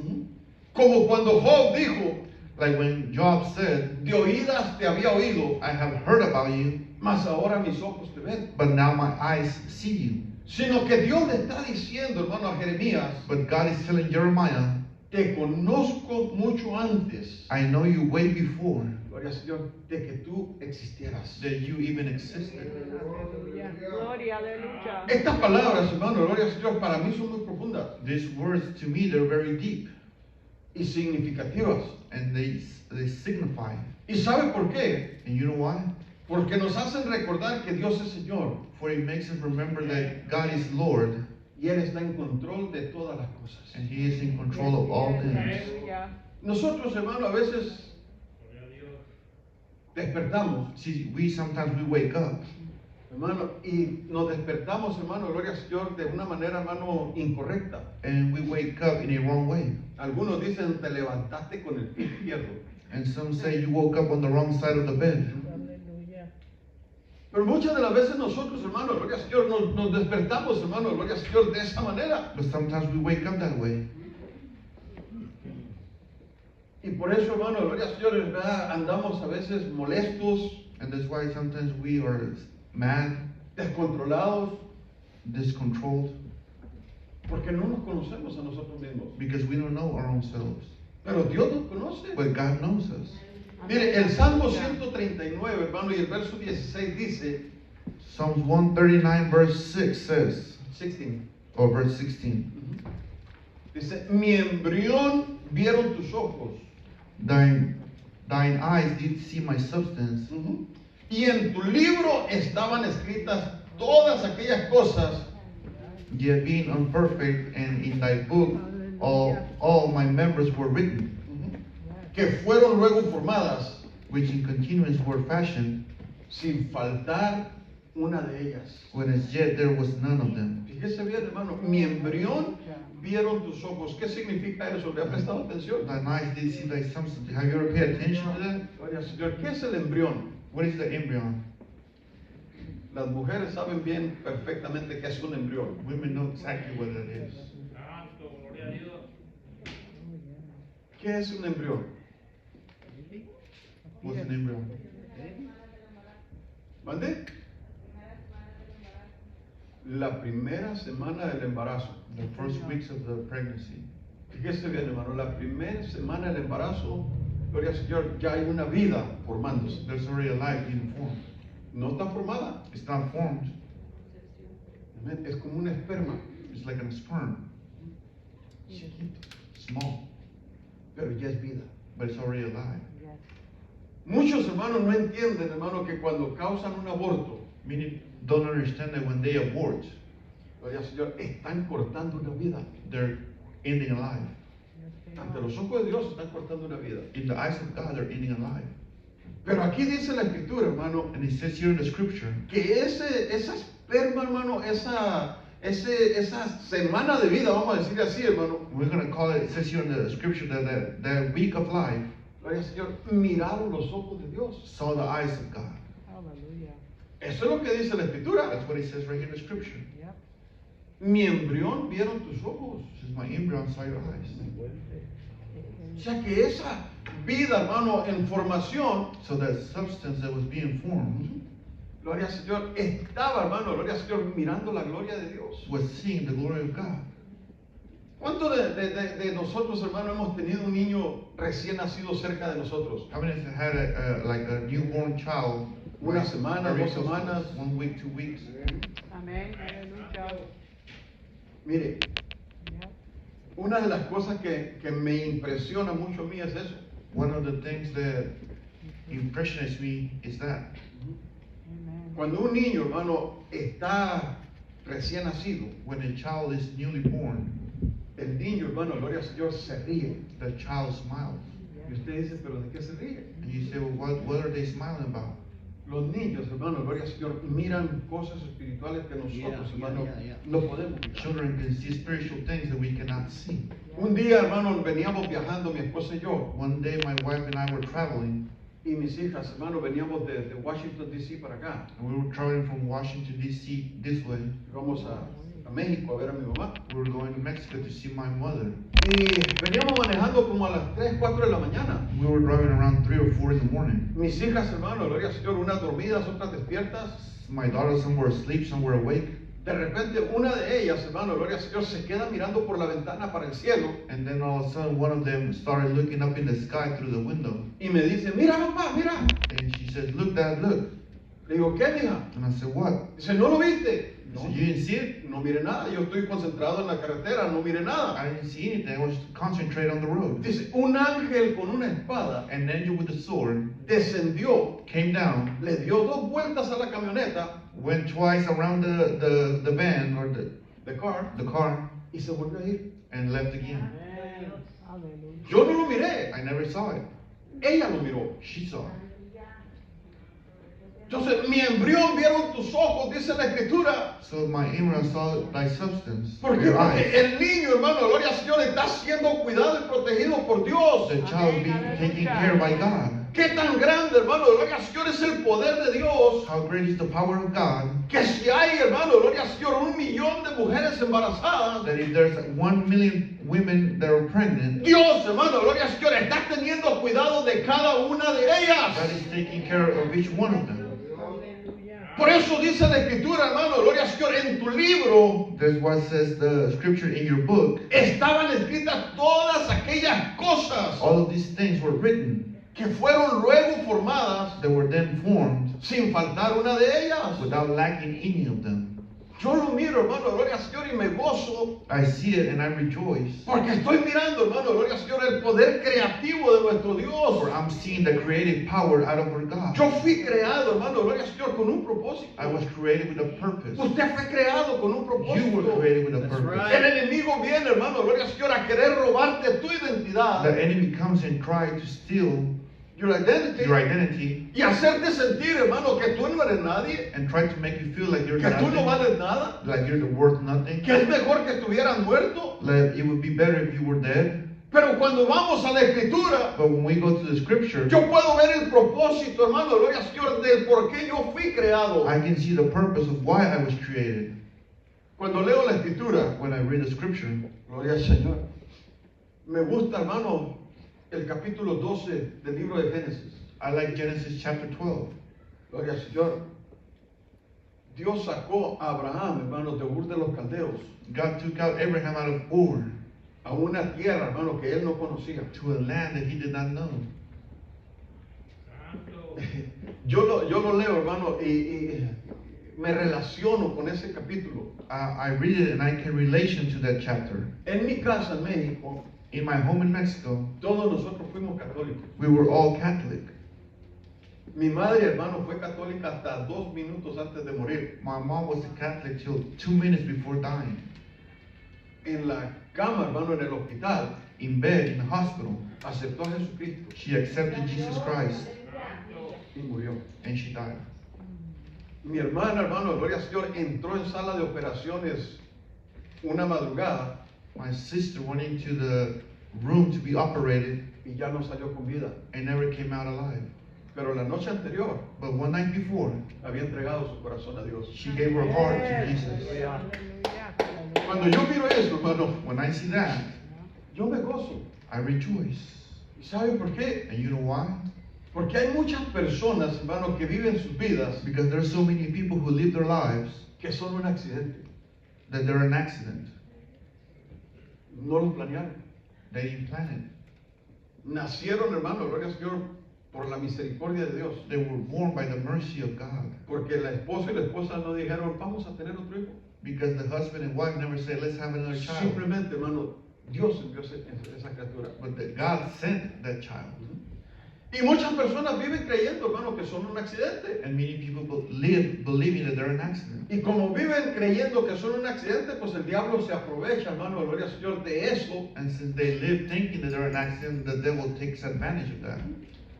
como cuando Job dijo, like when Job said, de oídas te había oído, I have heard about you, mas ahora mis ojos te ven. but now my eyes see you. Sino que Dios le está diciendo, hermano, a Jeremías, But God is telling Jeremiah, te conozco mucho antes, I know you way before gloria al Señor, de que tú existieras. that you even existed. Gloria, aleluya. Estas palabras, hermano, gloria al Señor, para mí son muy profundas These words to me, they're very deep, y significativas. and they signify. ¿Y sabe por qué? And you know why? Porque nos hacen recordar que Dios es Señor For it makes us remember that God is Lord, y Él está en control de todas las cosas. and He is in control of all things. Aleluya. Nosotros, hermano, a veces despertamos, See, sometimes we wake up, hermano, y nos despertamos, hermano, gloria al Señor, de una manera, hermano, incorrecta. and we wake up in a wrong way. Algunos dicen, te levantaste con el pie izquierdo. And some say you woke up on the wrong side of the bed. Aleluya. Pero muchas de las veces nosotros, hermano, gloria al Señor, nos despertamos, hermano, gloria al Señor, de esa manera. But sometimes we wake up that way. Y por eso, hermano, gloria al Señor, ¿verdad? Andamos a veces molestos, And that's why sometimes we are mad, descontrolados, discontrolled, porque no nos conocemos a nosotros mismos. because we don't know our own selves. Pero Dios nos conoce. But God knows us. Mire, el Salmo 139, hermano, y el verso 16 dice, Psalms 139 verse 6 says, 16, or verse 16, dice, mi embrión vieron tus ojos, Thine eyes did see my substance, y en tu libro estaban escritas todas aquellas cosas yet being unperfect, and in thy book all my members were written, que fueron luego formadas, which in continuance were fashioned, sin faltar una de ellas. when as yet there was none of them. Fíjese bien, hermano, mi embrión vieron tus ojos. ¿Qué significa eso? ¿Le ha prestado atención? Thine eyes did see thy substance. Have you ever paid attention to that? Gloria al Señor. ¿Qué es el embrión? What is the embryon? Las mujeres saben bien perfectamente qué es un embrión. Women know exactly what it is. ¿Qué es un embrión? What's an embryo? ¿Mande? La primera semana del embarazo. The first weeks of the pregnancy. Fíjese bien, hermano, la primera semana del embarazo, gloria al Señor, ya hay una vida formándose. There's already a life being formed. No está formada. It's not formed. Amén. Es como un esperma, It's like a sperm. Small. pero ya es vida. But it's already alive. Yes. Muchos hermanos no entienden, hermano, que cuando causan un aborto, Many don't understand that when they abort, gloria al Señor, están cortando una vida. they're ending a life. Ante los ojos de Dios están cortando una vida. In the eyes of God, they're ending a life. Pero aquí dice la Escritura, hermano, And it says here in the scripture que esa esperma, hermano, esa semana de vida, vamos a decir así, hermano, we're going to call it, it says here in the scripture that week of life gloria al Señor, miraron los ojos de Dios. saw the eyes of God. Hallelujah. Eso es lo que dice la Escritura. That's what it says right here in the scripture. Yep. Mi embrión vieron tus ojos. It says, my embryo saw your eyes. O sea que esa vida, hermano, en formación, So that substance that was being formed gloria al Señor, estaba, hermano, gloria al Señor, mirando la gloria de Dios. was seeing the glory of God. ¿Cuántos de nosotros, hermano, hemos tenido un niño recién nacido cerca de nosotros? How many have had like a newborn child? Una semana, Very dos close to us, semanas. 1 week, 2 weeks. Amén. Aleluya. Mire, Yep. una de las cosas que me impresiona mucho a mí es eso. One of the things that impressions me is that Amen. Cuando un niño, hermano, está recién nacido, when a child is newly born, el niño, hermano, gloria al Señor, se ríe. the child smiles. Y usted dice, ¿pero de qué se ríe? And you say, well, what are they smiling about? Los niños, hermano, gloria al Señor, miran cosas espirituales que nosotros, hermano, no podemos mirar. Children can see spiritual things that we cannot see. Un día, hermano, veníamos viajando, mi esposa y yo, One day, my wife and I were traveling, y mis hijas, hermano, veníamos de Washington, D.C. para acá. and we were traveling from Washington, D.C. this way. Vamos a México a ver a mi mamá. We were going to Mexico to see my mother. Y veníamos manejando como a las 3, 4 de la mañana. We were driving around 3 or 4 in the morning. Mis hijas, hermano, gloria al Señor, unas dormidas, otras despiertas. My daughter, some were asleep, some were awake. De repente, una de ellas, hermano, gloria al Señor, se queda mirando por la ventana para el cielo And then all of a sudden, one of them started looking up in the sky through the window. y me dice, mira, papá, mira. And she said, look, Dad, look. Le digo, ¿qué, mija? And I said, what? Dice, ¿no lo viste? I No, said, you didn't see it? no mire nada, yo estoy concentrado en la carretera, no mire nada. I didn't see anything. I was concentrated on the road. Dice, un ángel con una espada An angel with a sword descendió, came down, le dio 2 vueltas a la camioneta, went twice around the van or the car, the car, y se volvió a ir. and left again. Amen. Hallelujah. Yo no lo miré, I never saw it. ella lo miró. She saw it. Entonces, mi embrión vieron tus ojos, dice la escritura. So my embryo saw thy substance, ¿Por qué? your Porque eyes. el niño, hermano, gloria al Señor, está siendo cuidado y protegido por Dios. The child being taken care by God. Qué tan grande, hermano, gloria al Señor, es el poder de Dios. How great is the power of God Que si hay, hermano, gloria al Señor, 1 millón de mujeres embarazadas, that if there's 1 million women that are pregnant, Dios, hermano, gloria al Señor, está teniendo cuidado de cada una de ellas. God is taking care of each one of them. Hallelujah. Por eso dice la escritura, hermano, gloria al Señor, en tu libro That's what says the scripture in your book. estaban escritas todas aquellas cosas All of these things were written que fueron luego formadas that were then formed sin faltar una de ellas. without lacking any of them. Yo lo miro, hermano, gloria al Señor, y me gozo I see it and I rejoice. porque estoy mirando, hermano, gloria al Señor, el poder creativo de nuestro Dios. For I'm seeing the creative power out of our God. Yo fui creado, hermano, gloria al Señor, con un propósito. I was created with a purpose. Usted fue creado con un You were propósito. created with a That's purpose. right. El enemigo viene, hermano, gloria al Señor, a querer robarte tu identidad, The enemy comes and tries to steal your identity, your identity y hacerte sentir, hermano, que tú no eres nadie, and try to make you feel like you're que tú no nothing, vales nada, like you're worth nothing. que es mejor que estuvieras muerto. Like it would be better if you were dead. Pero cuando vamos a la escritura, But when we go to the scripture, yo puedo ver el propósito, hermano, gloria al Señor, del por qué yo fui creado. I can see the purpose of why I was created. Cuando leo la escritura, When I read the scripture, gloria al Señor, me gusta, hermano, el capítulo 12 del libro de Génesis. I like Genesis chapter 12. Gloria al Señor. Dios sacó a Abraham, hermano, de Ur de los Caldeos, God took out Abraham out of Ur a una tierra, hermano, que él no conocía. to a land that he did not know. Yo lo leo, hermano, y me relaciono con ese capítulo. I read it and I can relation to that chapter. En mi casa en México, In my home in Mexico, todos nosotros fuimos católicos. we were all Catholic. Mi madre, hermano, fue católica hasta 2 minutos antes de morir. My mom was a Catholic till 2 minutes before dying. En la cama, hermano, en el hospital, In bed, in the hospital, aceptó a Jesucristo she accepted Jesus Christ y murió. and she died. Mi hermana, hermano, gloria al Señor, entró en sala de operaciones una madrugada My sister went into the room to be operated y ya no salió con vida. and never came out alive. Pero la noche anterior But one night before, había entregado su corazón a Dios. she gave her heart to Jesus. Aleluya. Cuando yo miro eso, hermano, When I see that, yo me gozo. I rejoice. ¿Y saben por qué? And you know why? Porque hay muchas personas, hermano, que viven sus vidas Because there's so many people who live their lives que son un accidente. that they're an accident. No lo planearon. They didn't plan it. Nacieron, hermano, gloria al Señor, por la misericordia de Dios. They were born by the mercy of God. Porque la esposa y la esposa no dijeron, vamos a tener otro hijo. Because the husband and wife never said, let's have another child. Simplemente, hermano, Dios envió esa criatura. But that God sent that child. Y muchas personas viven creyendo, hermano, que son un accidente. And many people live believing that they're an accident. Y como viven creyendo que son un accidente, pues el diablo se aprovecha, hermano, gloria al Señor, de eso And since they live thinking that they're an accident, the devil takes advantage of that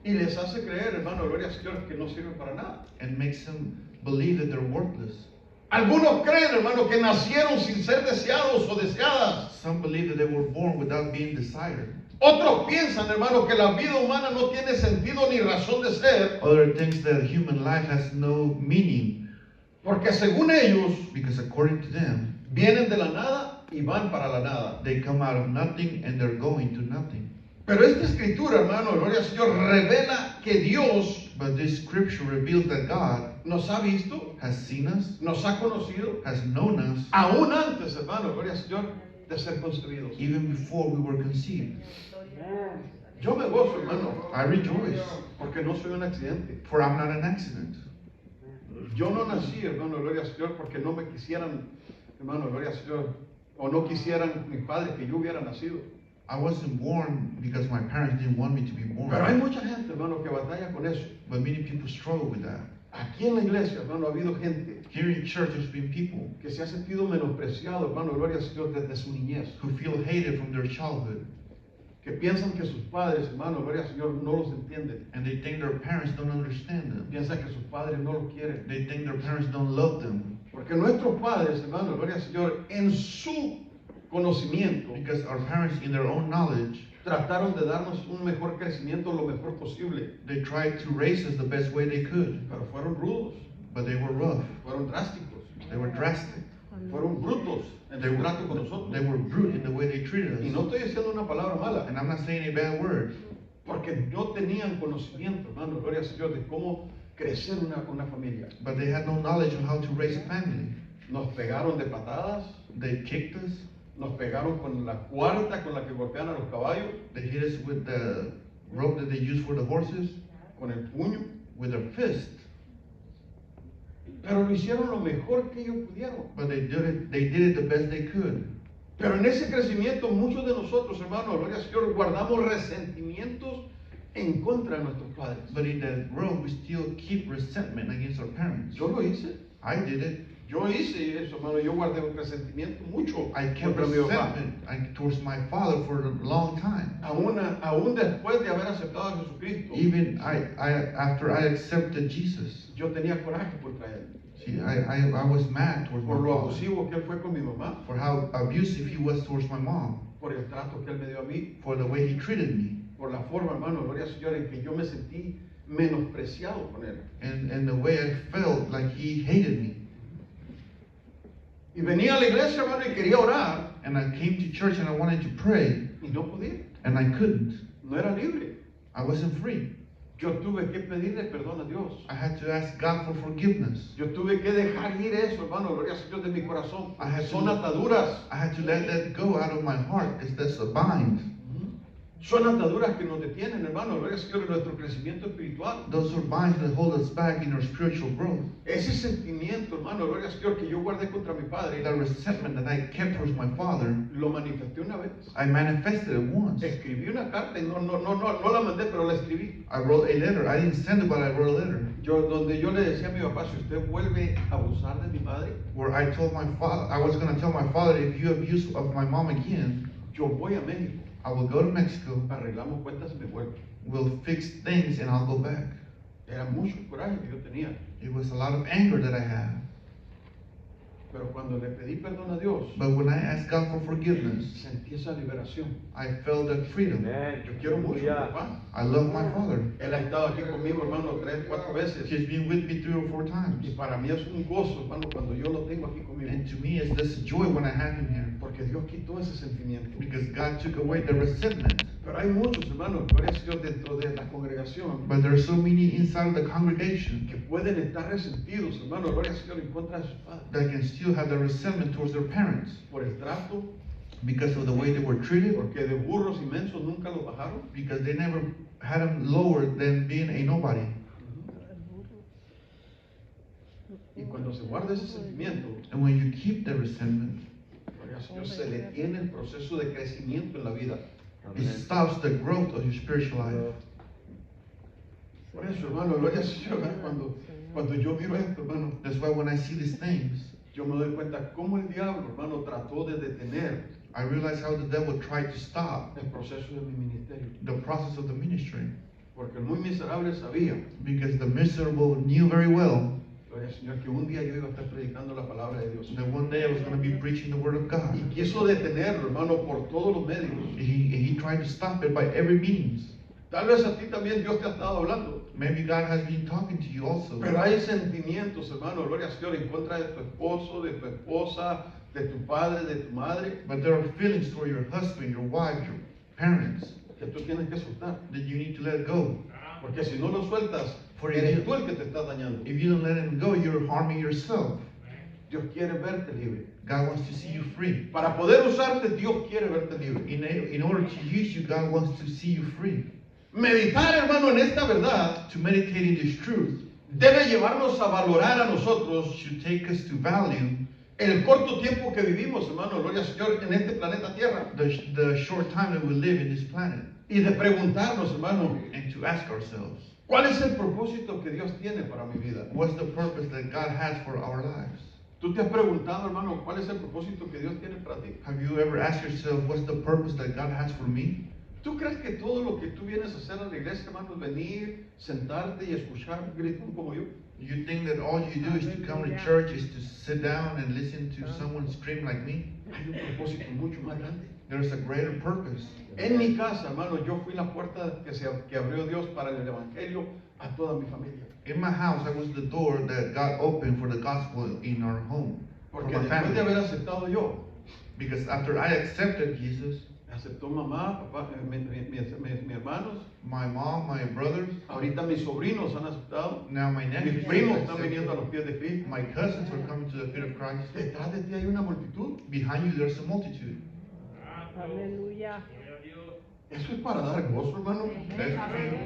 y les hace creer, hermano, gloria al Señor, que no sirven para nada. and makes them believe that they're worthless. Algunos creen, hermano, que nacieron sin ser deseados o deseadas. Some believe that they were born without being desired. Otros piensan, hermano, que la vida humana no tiene sentido ni razón de ser, Other thinks that human life has no meaning porque según ellos because according to them, vienen de la nada y van para la nada. they come out of nothing and they're going to nothing. Pero esta escritura, hermano, gloria al Señor, revela que Dios But this scripture reveals that God nos ha visto, has seen us, nos ha conocido, has known us, aún antes, hermano, gloria al Señor, de ser concebidos. even before we were conceived. Yo me gozo, hermano, I rejoice, porque no soy un accidente. for I'm not an accident. Yo no nací, hermano, gloria al Señor, porque no me quisieran, hermano, gloria al Señor, o no quisieran mis padres que yo hubiera nacido. I wasn't born because my parents didn't want me to be Pero hay born. mucha gente, hermano, que batalla con eso. But many people struggle with that. Aquí en la iglesia, hermano, ha habido gente Here in church, there's been people que se ha sentido menospreciado, hermano, gloria al Señor, desde su niñez. who feel hated from their childhood. Que piensan que sus padres, hermano, gloria al Señor, no los entienden. And they think their parents don't understand them. Piensan que sus padres no los quieren. They think their parents don't love them. Porque nuestros padres, hermano, gloria al Señor, en su conocimiento, Because our parents, in their own knowledge, trataron de darnos un mejor crecimiento lo mejor posible. they tried to raise us the best way they could. Pero fueron rudos, But they were rough. fueron drásticos, They were drastic. fueron brutos en They el were, trato con nosotros. they were brute in the way they treated Y no us. estoy diciendo una palabra mala, And I'm not saying a bad word. porque no tenían conocimiento, hermano, gloria al Señor, de cómo crecer una familia. But they had no knowledge of how to raise a family. Nos pegaron de patadas, They kicked us. nos pegaron con la cuarta con la que golpean a los caballos, They hit us with the rope that they use for the horses, con el puño, with their fist. pero lo hicieron lo mejor que ellos pudieron. But they did it the best they could. Pero en ese crecimiento muchos de nosotros, hermanos, gloria al Señor, guardamos resentimientos en contra de nuestros padres. But in that road, we still keep resentment against our parents. Yo lo hice. I did it. Yo hice eso, hermano. Yo guardé un resentimiento mucho I kept contra mi papá. resentment towards my father for a long time. Aún después de haber aceptado a Jesucristo, Even after I accepted Jesus, yo tenía coraje contra él. see, I was mad towards Por my lo father abusivo que él fue con mi mamá, for how abusive he was towards my mom, por el trato que él me dio a mí, for the way he treated me, por la forma, hermano, gloria al Señor, en que yo me sentí menospreciado con él. and the way I felt like he hated me. Y venía a la iglesia, hermano, y quería orar, And I came to church and I wanted to pray, y no podía. and I couldn't. No era libre. I wasn't free. Yo tuve que pedirle perdón a Dios. I had to ask God for forgiveness. Yo tuve que dejar ir eso, hermano, gloria al Señor, de mi corazón. I had Son to- ataduras. I had to let that go out of my heart because that's a bind. Son ataduras que nos detienen, hermano, gloria al Señor, en nuestro crecimiento espiritual. Those are binds that hold us back in our spiritual growth. Ese sentimiento, hermano, gloria al Señor, que yo guardé contra mi padre, That resentment that I kept towards my father, lo manifesté una vez. I manifested it once. Escribí una carta y no la mandé, pero la escribí. I wrote a letter. I didn't send it, but I wrote a letter Donde yo le decía a mi papá, si usted vuelve a abusar de mi madre, where I told my father, I was going to tell my father, if you abuse of my mom again, yo voy a México, I will go to Mexico, arreglamos cuentas y me vuelvo. we'll fix things, and I'll go back. Era mucho coraje que yo tenía. It was a lot of anger that I had. Pero cuando le pedí perdón a Dios, But when I asked God for forgiveness, sentí esa liberación. I felt that freedom. Yo quiero mucho a mi papá. I love my father. Él ha estado aquí conmigo, hermano, 3, 4 veces. He's been with me 3 or 4 times. Y para mí es un gozo, hermano, cuando yo lo tengo aquí conmigo. And to me, it's this joy when I have him here. Porque Dios quitó ese sentimiento. Because God took away the resentment. Pero hay muchos, hermanos, gloria al Señor, dentro de la congregación But there are so many inside of the congregation que pueden estar resentidos, hermano, gloria al Señor, en contra de sus padres. that can still have the resentment towards their parents Por el trato, because of the way they were treated, porque de burros inmensos nunca los bajaron. because they never had them lower than being a nobody. Y cuando se guarda ese sentimiento, And when you keep the resentment, gloria al Señor, se detiene el proceso de crecimiento en la vida. it stops the growth of your spiritual life. Por eso, hermano, gloria al Señor, cuando yo miro esto, hermano, That's why when I see these things, yo me doy cuenta cómo el diablo, hermano, trató de detener I realize how the devil tried to stop el proceso de mi ministerio. the process of the ministry. Porque el muy miserable sabía, Because the miserable knew very well gloria al Señor, que un día yo iba a estar predicando la palabra de Dios. that one day I was going to be preaching the word of God. Y quiso detenerlo, hermano, por todos los medios. He tried to stop it by every means. Tal vez a ti también Dios te ha estado hablando. Maybe God has been talking to you also. Pero hay sentimientos, hermano, gloria al Señor, en contra de tu esposo, de tu esposa, de tu padre, de tu madre, But there are feelings toward your husband, your wife, your parents que tú tienes que soltar. that you need to let go. Porque si no lo sueltas, For eres you. tú el que te estás dañando. If you don't let him go, you're harming yourself. Dios quiere verte libre. God wants to see you free. Para poder usarte, Dios quiere verte libre. In order to use you, God wants to see you free. Meditar, hermano, en esta verdad To meditate in this truth debe llevarnos a valorar a nosotros should take us to value el corto tiempo que vivimos, hermano, gloria al Señor, en este planeta Tierra. the short time that we live in this planet Y de preguntarnos, hermano, and to ask ourselves, ¿cuál es el propósito que Dios tiene para mi vida? what's the purpose that God has for our lives? ¿Tú te has preguntado, hermano, cuál es el propósito que Dios tiene para ti? Have you ever asked yourself, what's the purpose that God has for me? ¿Tú crees que todo lo que tú vienes a hacer a la iglesia, hermano, es venir, sentarte y escuchar un gritón como yo? You think that all you do is to come to church, is to sit down and listen to someone scream like me? Hay un propósito mucho más grande. There's a greater purpose. En mi casa, hermano, yo fui la puerta que abrió Dios para el evangelio a toda mi familia. In my house, I was the door that God opened for the gospel in our home, for Porque my después de haber family. aceptado yo, Because after I accepted Jesus, me aceptó mamá, papá, mis hermanos, my mom, my brothers, ahorita mis sobrinos han aceptado, now my nephews, mis primos están accepted. viniendo a los pies de Cristo. My cousins are coming to the feet of Christ. Detrás de ti hay una multitud. Behind you, there's a multitude. Aleluya. Eso es para dar gozo, hermano. That's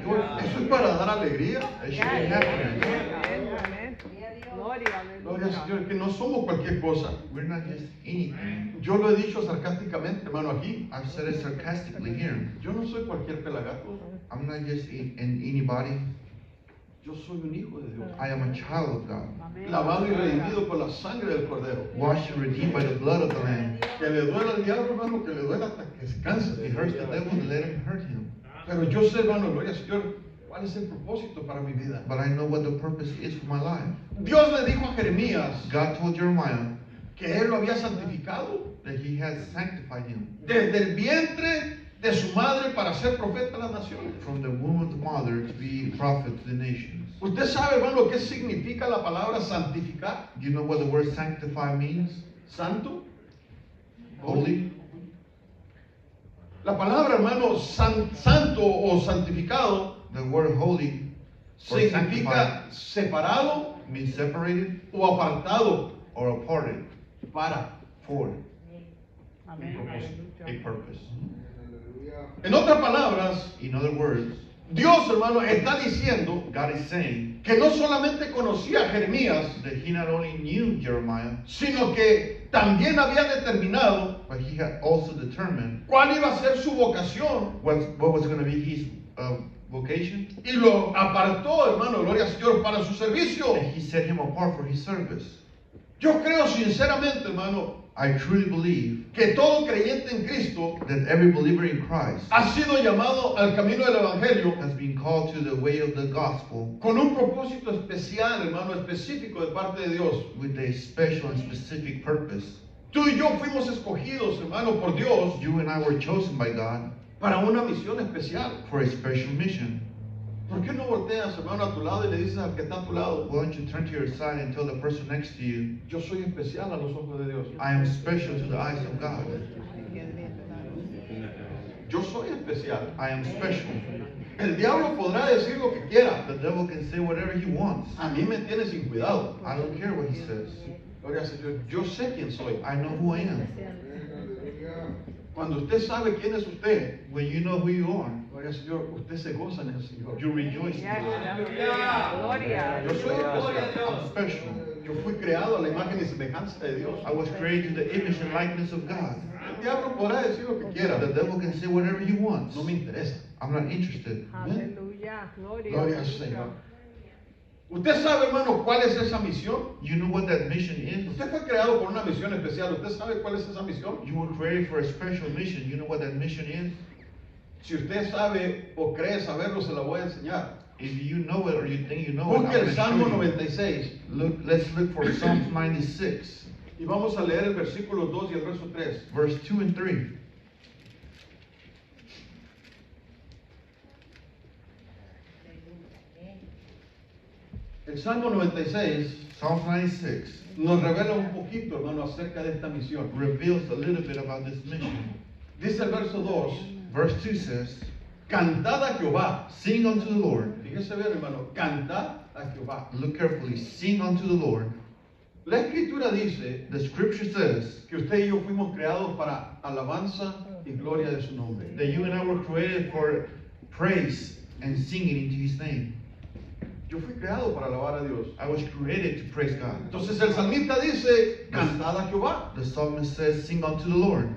joyful. Eso es para dar alegría. That should be happiness. Amén, amén. Gloria, Gloria al aleluya. Señor, que no somos cualquier cosa. We're not just anything. Yo lo he dicho sarcásticamente, hermano, aquí. I've said it sarcastically here. Yo no soy cualquier pelagato. I'm not just anybody. Yo soy un hijo de Dios. I am a child of God, Amén. Lavado y redimido con la sangre del Cordero. washed and redeemed by the blood of the Lamb. Que le duela al diablo, hermano, que le duela hasta que se canse. It hurts the devil to let him hurt him. Pero yo sé, hermano, gloria al Señor, cuál es el propósito para mi vida. But I know what the purpose is for my life. Dios le dijo a Jeremías God told Jeremiah que él lo había santificado that he has sanctified him desde el vientre de su madre para ser profeta a las naciones. from the womb of the mother to be prophet to the nations. ¿Usted sabe, hermano, qué significa la palabra santificar? Do you know what the word sanctify means? Santo, Holy. La palabra, hermano, santo o santificado The word holy or significa sanctified separado means separated o apartado or aparted para. for Amén. a Aleluya. purpose. En otras palabras, In other words, Dios, hermano, está diciendo God is saying que no solamente conocía a Jeremías, that he not only knew Jeremiah, sino que también había determinado but he had also determined cuál iba a ser su vocación what was going to be his vocation, y lo apartó, hermano, gloria al Señor, para su servicio. and he set him apart for his service. Yo creo sinceramente, hermano, I truly believe que todo creyente en Cristo that every believer in Christ ha sido llamado al camino del Evangelio has been called to the way of the gospel con un propósito especial, hermano, específico de parte de Dios. with a special and specific purpose. Tú y yo fuimos escogidos, hermano, por Dios You and I were chosen by God para una misión especial. for a special mission. ¿Por qué no volteas, hermano, a tu lado y le dices al que está a tu lado, Why don't you turn to your side and tell the person next to you, yo soy especial a los ojos de Dios? I am special to the eyes of God. Yo soy especial. I am special. El diablo podrá decir lo que quiera. The devil can say whatever he wants. A mí me tiene sin cuidado. I don't care what he says. Gloria al Señor. Yo sé quién soy. I know who I am. Cuando usted sabe quién es usted, When you know who you are, gloria al Señor, usted se goza en el Señor. you rejoice in Yes, God. Gloria. Yo soy especial. I'm special. Yo fui creado a la imagen y semejanza de Dios. I was created to the image and likeness of God. El diablo podrá decir lo que quiera. The devil can say whatever he wants. No me interesa. I'm not interested. Aleluya. Gloria. Gloria al Señor. Usted sabe, hermano, cuál es esa misión. You know what that mission is? Usted fue creado por una misión especial. ¿Usted sabe cuál es esa misión? You were created for a special mission. You know what that mission is? Si usted sabe o cree saberlo, se la voy a enseñar. If you know it or you think you know it, Busque I'm el going Salmo to show you. 96 Let's look for Psalms 96, y vamos a leer el versículo 2 y el verso 3. verse 2 and 3. El Salmo 96 Psalms 96 nos revela un poquito, hermano, acerca de esta misión. reveals a little bit about this mission. Dice el verso 2, Verse 2 says, cantad a Jehová. Sing unto the Lord. Fíjese bien, hermano, cantad a Jehová. Look carefully. Sing unto the Lord. La Escritura dice The scripture says que usted y yo fuimos creados para alabanza y gloria de su nombre. that you and I were created for praise and singing into his name. Yo fui creado para alabar a Dios. I was created to praise God. Entonces el salmista dice, cantad a Jehová. The psalmist says, sing unto the Lord.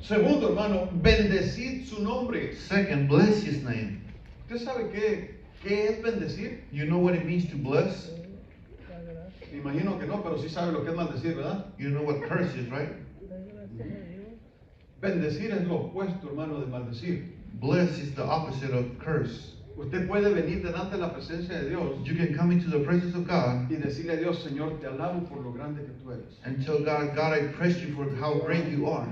Segundo, hermano, bendecid su nombre. Second, bless his name. ¿Usted sabe qué es bendecir? You know what it means to bless? Me imagino que no, pero sí sabe lo que es maldecir, ¿verdad? You know what curse is, right? Bendecir es lo opuesto, hermano, de maldecir. Bless is the opposite of curse. Usted puede venir delante de la presencia de Dios You can come into the presence of God y decirle a Dios, Señor, te alabo por lo grande que tú eres. and tell God, God, I praise you for how great you are.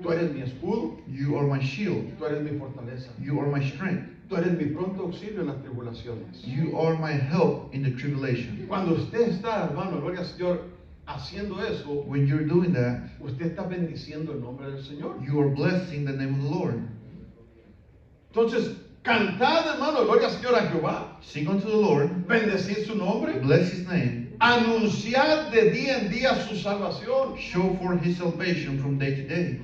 Tú eres mi escudo, You are my shield. tú eres mi fortaleza. You are my strength. Tú eres mi pronto auxilio en las tribulaciones. You are my help in the tribulation. Cuando usted está, hermano, gloria al Señor, haciendo eso, When you're doing that, usted está bendiciendo el nombre del Señor. you are blessing the name of the Lord. Entonces, cantad, hermano, gloria al Señor, a Jehová. Sing unto the Lord. Bendecid su nombre. Bless his name. Anunciad de día en día su salvación. Show forth his salvation from day to day.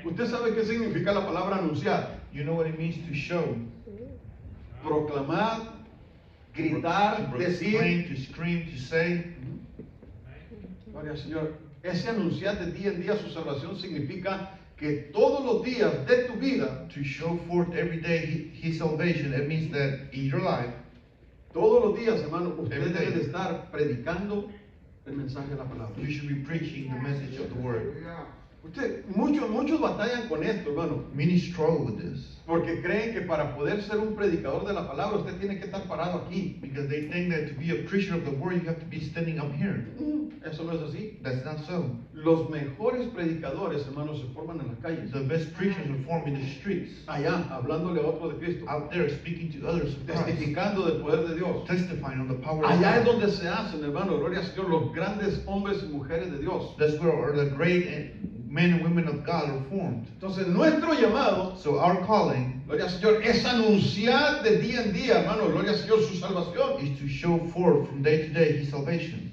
¿Usted sabe qué significa la palabra anunciar? You know what it means to show, Proclamar, gritar, to decir. proclaim, to scream, to say. Gloria al Señor. Ese anunciar de día en día su salvación significa que todos los días de tu vida, To show forth every day his salvation. It means that in your life, todos los días, hermano, usted Every day. debe de estar predicando el mensaje de la palabra. you should be preaching the message of the word. Muchos batallan con esto, hermano, Many struggle with this porque creen que para poder ser un predicador de la palabra usted tiene que estar parado aquí. because they think that to be a preacher of the word, you have to be standing up here. Eso no es así. That's not so. Los mejores predicadores, hermanos, se forman en las calles. The best preachers are formed in the streets, Allá, hablándole a otro de Cristo, out there speaking to others of Christ, testificando del poder de Dios. testifying on the power of Allá es God. donde se hacen, hermano, gloria al Señor, los grandes hombres y mujeres de Dios. That's where are the great men and women of God are formed. Entonces nuestro llamado, So our calling gloria al Señor, es anunciar de día en día, hermano, gloria al Señor, su salvación. is to show forth from day to day His salvation.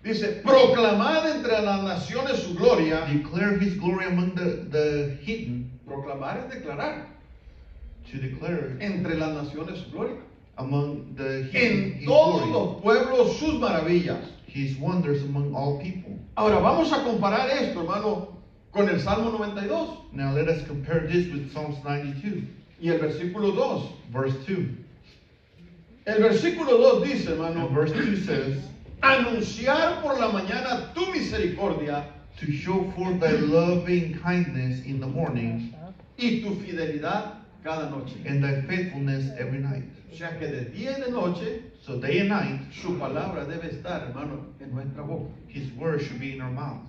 Dice, proclamad entre las naciones su gloria. Declare His glory among the hidden. Proclamar es declarar. To declare Entre las naciones su gloria. among the hidden En His todos glory, los pueblos sus maravillas. His wonders among all people. Ahora vamos a comparar esto, hermano, con el Salmo 92 Now let us compare this with Psalms 92, y el versículo 2. verse 2. El versículo 2 dice, hermano, And verse 2 says, anunciar por la mañana tu misericordia to show forth thy loving kindness in the morning y tu fidelidad cada noche. and thy faithfulness every night. O sea que de día y de noche So day and night, su palabra debe estar, hermano, en nuestra boca. His word should be in our mouth.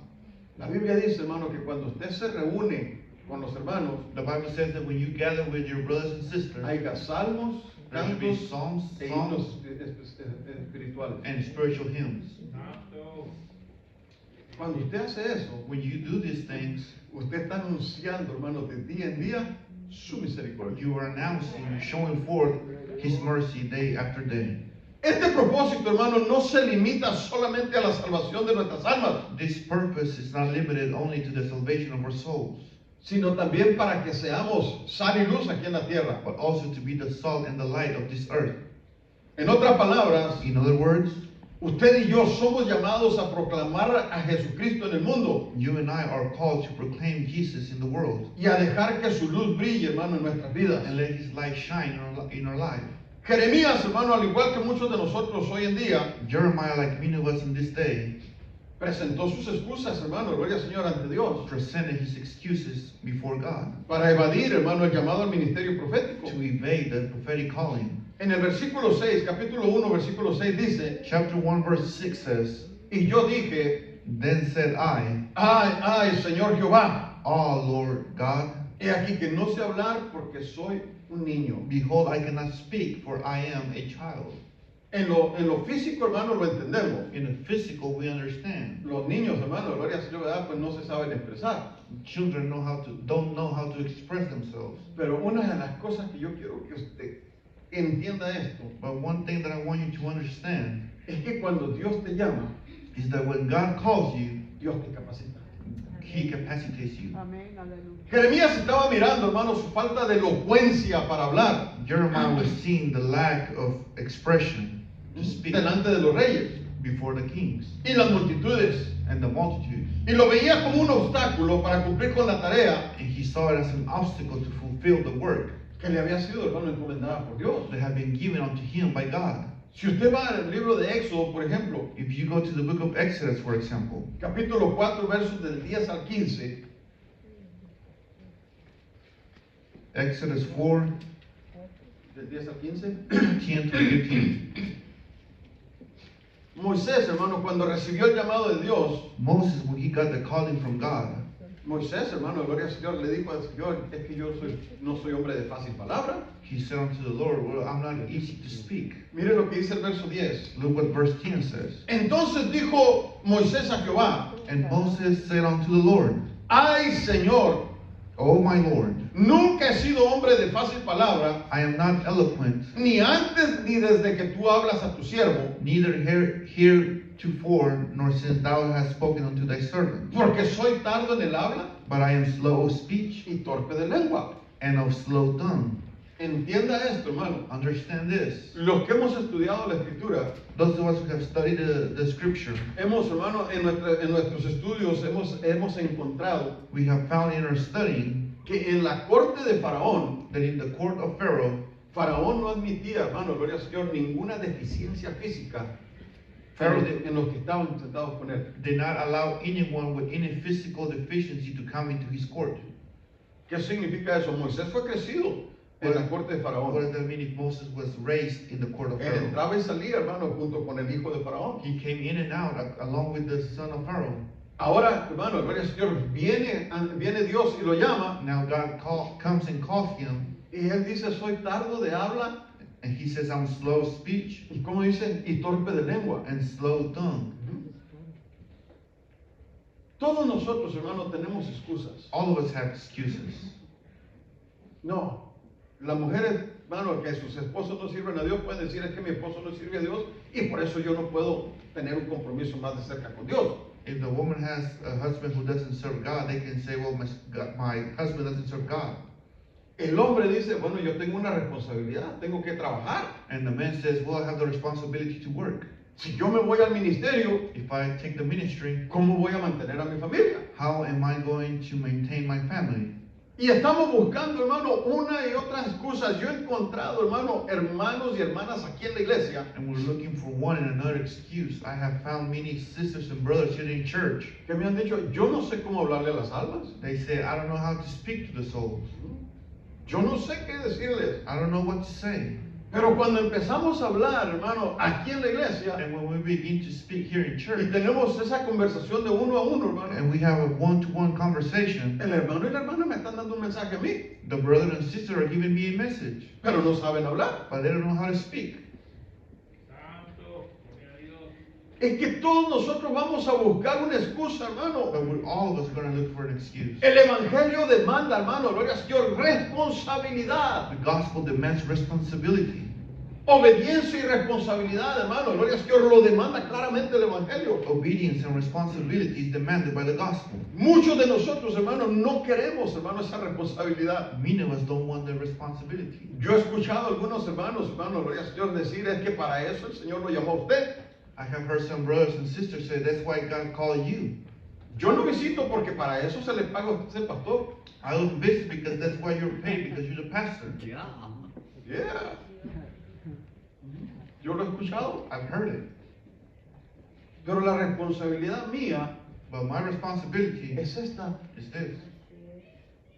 La Biblia dice, hermano, que cuando usted se reúne con los hermanos, The Bible says that when you gather with your brothers and sisters, haya salmos, there should be cantos psalms, e songs, himnos espirituales. and spiritual hymns. Cuando usted hace eso, When you do these things, usted está anunciando, hermano, de día en día su misericordia. you are announcing, showing forth His mercy day after day. Este propósito, hermano, no se limita solamente a la salvación de nuestras almas, This purpose is not limited only to the salvation of our souls, sino también para que seamos sal y luz aquí en la tierra. but also to be the salt and the light of this earth. En otras palabras, In other words, usted y yo somos llamados a proclamar a Jesucristo en el mundo you and I are called to proclaim Jesus in the world y a dejar que su luz brille, hermano, en nuestras vidas. and let His light shine in our life. Jeremías, hermano, al igual que muchos de nosotros hoy en día, Jeremiah, like many of us in this day, presentó sus excusas, hermano, gloria al Señor, ante Dios, presented his excuses before God para evadir, hermano, el llamado al ministerio profético. to evade the prophetic calling. En el versículo 6, capítulo 1, versículo 6 dice, Chapter 1, verse 6 says, y yo dije, Then said I, ay, Señor Jehová, Ah, Lord God, he aquí que no sé hablar porque soy un niño. behold, I cannot speak, for I am a child. En lo físico, hermano, lo entendemos. In the physical, we understand. Los niños, hermano, gloria al Señor, ¿verdad? Pues no se saben expresar. Children don't know how to express themselves. Pero una de las cosas que yo quiero que usted entienda esto, But one thing that I want you to understand es que cuando Dios te llama, is that when God calls you, Dios te capacita. He capacitates you. Amén, aleluya. Jeremías estaba mirando, hermano, su falta de elocuencia para hablar Jeremiah was seeing the lack of expression to speak delante de los reyes before the kings y las multitudes. and the multitudes. Y lo veía como un obstáculo para cumplir con la tarea And he saw it as an obstacle to fulfill the work que le había sido, hermano, encomendada por Dios. that had been given unto him by God. Si usted va al libro de Éxodo, por ejemplo, If you go to the book of Exodus, for example, capítulo 4, versos del 10 al 15, Exodus 4, del 10 al 15, 10 to 15. Moisés, hermano, cuando recibió el llamado de Dios, Moses, when he got the calling from God, Moisés, hermano, gloria al Señor, le dijo al Señor, es que yo no soy hombre de fácil palabra. he said unto the Lord, Well, I'm not easy to speak. Mire lo que dice el verso 10. Look what verse 10 says. Entonces dijo Moisés a Jehová, And Moses said unto the Lord, ay, Señor, O my Lord, nunca he sido hombre de fácil palabra, I am not eloquent, ni antes ni desde que tú hablas a tu siervo, neither heretofore, nor since thou hast spoken unto thy servant. porque soy tardo en el habla But I am slow of speech y torpe de lengua. and of slow tongue. Entienda esto, hermano. Understand this. Los que hemos estudiado la escritura, Those of us who have studied the scripture, hemos, hermano, en nuestros estudios hemos encontrado we have found in our studying que en la corte de Faraón, that in the court of Pharaoh, Faraón no admitía, hermano, gloria al Señor, ninguna deficiencia física Pharaoh en los que estaban sentados con él. did not allow anyone with any physical deficiency to come into his court. ¿Qué significa eso? Moisés fue crecido en la corte de What Faraón. does that mean if Moses was raised in the court of Él Pharaoh? entraba y salía, hermano, junto con el hijo de Faraón. He came in and out along with the son of Pharaoh. Ahora, hermano, gloria al Señor, viene Dios y lo llama Now God comes and calls him, y él dice, soy tardo de habla and he says, I'm slow of speech y como dice, y torpe de lengua. and slow tongue. Todos nosotros, hermanos, tenemos excusas. All of us have excuses. No, las mujeres, hermano, que sus esposos no sirven a Dios, pueden decir es que mi esposo no sirve a Dios y por eso yo no puedo tener un compromiso más de cerca con Dios. If the woman has a husband who doesn't serve God, they can say, well, my husband doesn't serve God. El hombre dice, bueno, yo tengo una responsabilidad, tengo que trabajar. And the man says, well, I have the responsibility to work. Si yo me voy al ministerio, If I take the ministry, ¿cómo voy a mantener a mi familia? how am I going to maintain my family? Y estamos buscando, hermano, una y otras excusas. Yo he encontrado, hermano, hermanos y hermanas aquí en la iglesia And we're looking for one and another excuse. I have found many sisters and brothers here in church. que me han dicho, yo no sé cómo hablarle a las almas. They say, I don't know how to speak to the souls. Yo no sé qué decirles. I don't know what to say. Pero cuando empezamos a hablar, hermano, aquí en la iglesia, And when we begin to speak here in y church, tenemos esa conversación de uno a uno, hermano, and we have a one-to-one conversation, el hermano y la hermana me están dando un mensaje a mí, the brother and sister are giving me a message, pero no saben hablar. but they don't know how to speak. Es que todos nosotros vamos a buscar una excusa, hermano. But we're all of us going to look for an excuse. El evangelio demanda, hermano, gloria al Señor, responsabilidad, The gospel demands responsibility. obediencia y responsabilidad, hermano, gloria al Señor, lo demanda claramente el evangelio. Obedience and responsibility is demanded by the gospel. Muchos de nosotros, hermanos, no queremos, hermano, esa responsabilidad. Many of us don't want the responsibility. Yo he escuchado a algunos hermanos, gloria al Señor, decir es que para eso el Señor lo llamó a usted. I have heard some brothers and sisters say that's why God called you. Yo no visito porque para eso se le paga a usted ser pastor. I don't visit because that's why you're paid, because you're the pastor. Yeah. Yo lo he escuchado. I've heard it. Pero la responsabilidad mía But my responsibility es esta, is this,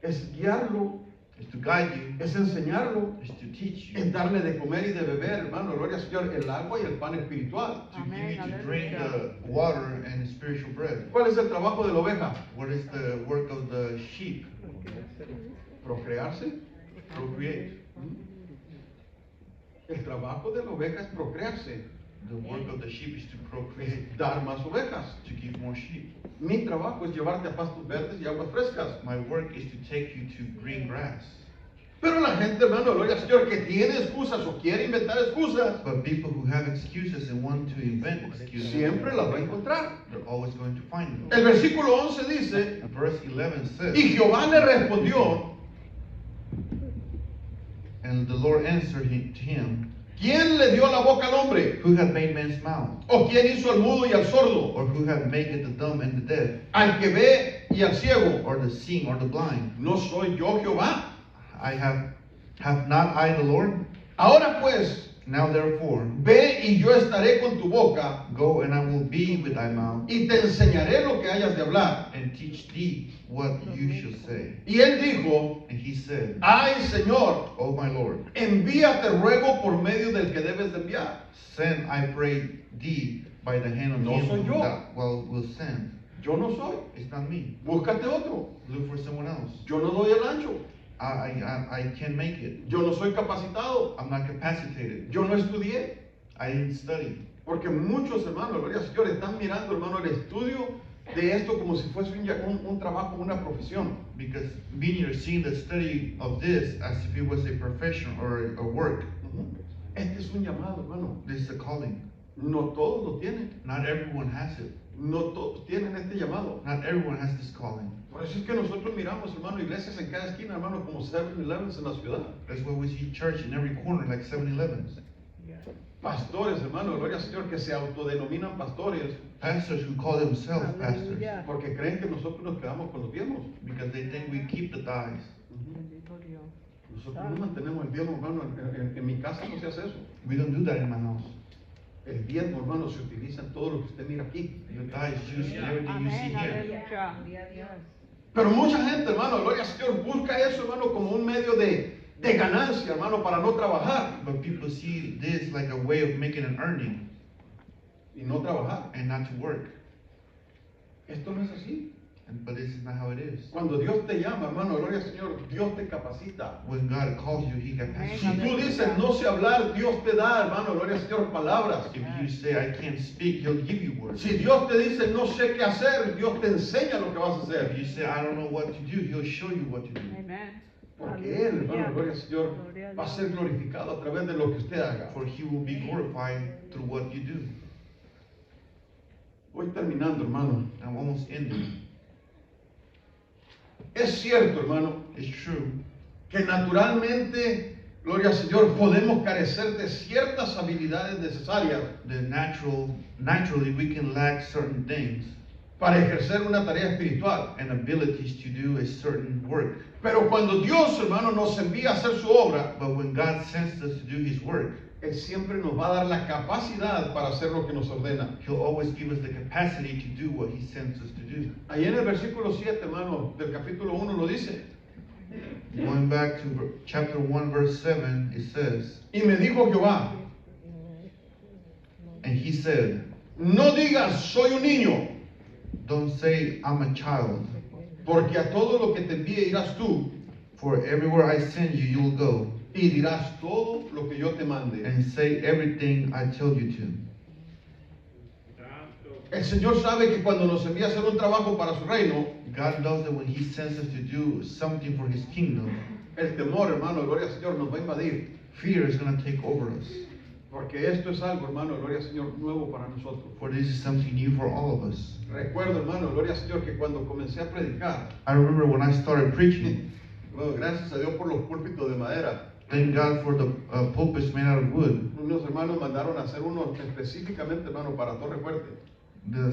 es guiarlo, is to guide you, es enseñarlo, is to teach you, es darle de comer y de beber, hermano, gloria al Señor, el agua y el pan espiritual. to give Amen, you to hallelujah. drink the water and the spiritual bread. ¿Cuál es el trabajo de la oveja? What is the work of the sheep? Procrearse. Procreate. El trabajo de la oveja es procrearse, The work of the sheep is to procreate, es dar más ovejas. to give more sheep. Mi trabajo es llevarte a pastos verdes y aguas frescas. My work is to take you to green grass. Pero la gente, hermano, gloria al Señor, que tiene excusas o quiere inventar excusas, But people who have excuses and want to invent excuses, siempre las va a encontrar. they're always going to find them. El versículo 11 dice, Verse 11 says, y Jehová le respondió, and the Lord answered to him, ¿quién le dio la boca al hombre? who had made man's mouth? ¿O quién hizo al mudo y al sordo? Or who had made the dumb and the deaf? Al que ve y al ciego. Or the seeing or the blind? ¿No soy yo Jehová? Have not I the Lord? Ahora pues, Now therefore, ve y yo estaré con tu boca go and I will be with thy mouth, y te enseñaré lo que hayas de hablar. and teach thee what you shall say. Y él dijo, And he said, ay Señor, O my Lord, envíate ruego por medio del que debes de enviar. send, I pray thee, by the hand of No him soy who yo. thou will send. Yo no soy. It's not me. Búscate otro. Look for someone else. Yo no doy el ancho. I can't make it. Yo no soy capacitado. I'm not capacitated. Yo no estudié. I didn't study. Porque muchos hermanos, gloria al Señor, están mirando, hermano, el estudio de esto como si fuese un trabajo, una profesión. Because many are seeing the study of this as if it was a profession or a work. Este es un llamado, hermano. This is a calling. No todos lo tienen. Not everyone has it. No todos tienen este llamado. Not everyone has this calling. Por eso es que nosotros miramos, hermano, iglesias en cada esquina, hermano, como 7-Elevens en la ciudad. That's why we see church in every corner like 7-Elevens. Pastores, hermano, gloria al Señor, que se autodenominan pastores Pastors who call themselves pastors Aleluya. porque creen que nosotros nos quedamos con los diezmos. because they think we keep the tithes. Bendito Dios. Nosotros no mantenemos el diezmo, hermano. En mi casa no se hace eso. We don't do that in my house. El diezmo, hermano, se utiliza en todo lo que usted mira aquí. The tithes used in everything you see Amén, here. aleluya. Yes. Pero mucha gente, hermano, gloria al Señor, busca eso, hermano, como un medio de ganancia, hermano, para no trabajar. But people see this like a way of making an earning Y no trabajar. and not to work. Esto no es así. But this is not how it is. Cuando Dios te llama, hermano, gloria al Señor, Dios te capacita. When God calls you, He Si capacitates tú you. dices no sé hablar, Dios te da, hermano, gloria al Señor, palabras. If you say, I can't speak, He'll give you words. Si Dios te dice no sé qué hacer, Dios te enseña lo que vas a If hacer. you say, I don't know what to do, He'll show you what to do. Amen. Porque Él, hermano, gloria al Señor, va a ser glorificado a través de lo que usted haga. For He will be glorified through what you do. Voy terminando, hermano. I'm almost ending. Es cierto, hermano, It's true que naturalmente, gloria al Señor, podemos carecer de ciertas habilidades necesarias that naturally we can lack certain things para ejercer una tarea espiritual. and abilities to do a certain work. Pero cuando Dios, hermano, nos envía a hacer su obra, But when God sends us to do His work, Él siempre nos va a dar la capacidad para hacer lo que nos ordena. He'll always give us the capacity to do what He sends us to do. Ahí en el versículo 7, hermano, del capítulo 1 lo dice. Going back to chapter 1, verse 7, it says, Y me dijo Jehová, and He said, no digas soy un niño, don't say I'm a child, porque a todo lo que te envíe irás tú, for everywhere I send you, you'll go, y dirás todo lo que yo te mande. and say everything I tell you to. El Señor sabe que cuando nos envía a hacer un trabajo para su reino, God knows that when He sends us to do something for His kingdom, el temor, hermano, gloria al Señor, nos va a invadir. fear is going to take over us. Porque esto es algo, hermano, gloria al Señor, nuevo para nosotros. For this is something new for all of us. Recuerdo, hermano, gloria al Señor, que cuando comencé a predicar, I remember when I started preaching, bueno, gracias a Dios por los púlpitos de madera. thank God for the pulpits made out of wood. Unos hermanos mandaron a hacer uno específicamente, hermano, para Torre Fuerte.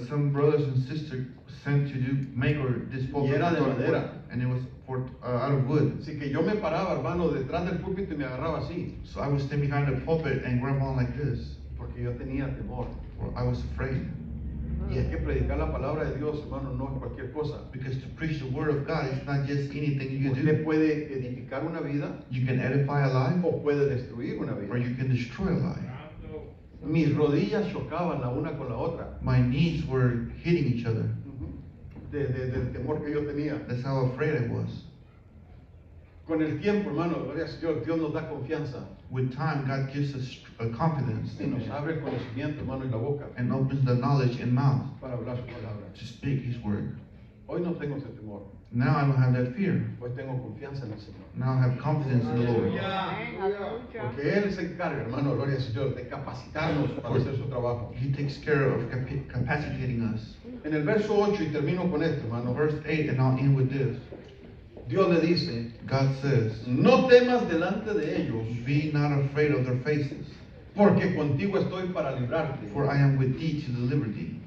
Some brothers and sisters sent to make this pulpit, era de madera. and it was out of wood. Así que yo me paraba, hermano, detrás del púlpito y me agarraba así, So I would stand behind the pulpit and grab on like this, porque yo tenía temor. for I was afraid. Y es que predicar la palabra de Dios, hermano, no es cualquier cosa. Because to preach the word of God is not just anything you Usted do. puede edificar una vida You can edify a life, o puede destruir una or vida. you can destroy a life. Mis rodillas chocaban la una con la otra, My knees were hitting each other. del temor que yo tenía. That's how afraid I was. Con el tiempo, hermano, gloria al Señor, Dios nos da confianza With time, God gives us a confidence y nos abre el conocimiento, hermano, y la boca and opens the knowledge and mouth para hablar su palabra. to speak His word. Hoy no tengo ese temor, Now I don't have that fear. hoy tengo confianza en el Señor. Now I have confidence in the Lord. Amén. Aleluya. Porque Él se encarga, hermano, gloria al Señor, de capacitarnos para hacer su trabajo. He takes care of capacitating us. En el verso 8, y termino con esto, hermano, Verse 8, and I'll end with this. Dios le dice, God says, no temas delante de ellos, be not afraid of their faces, porque contigo estoy para librarte, for I am with thee to deliver thee,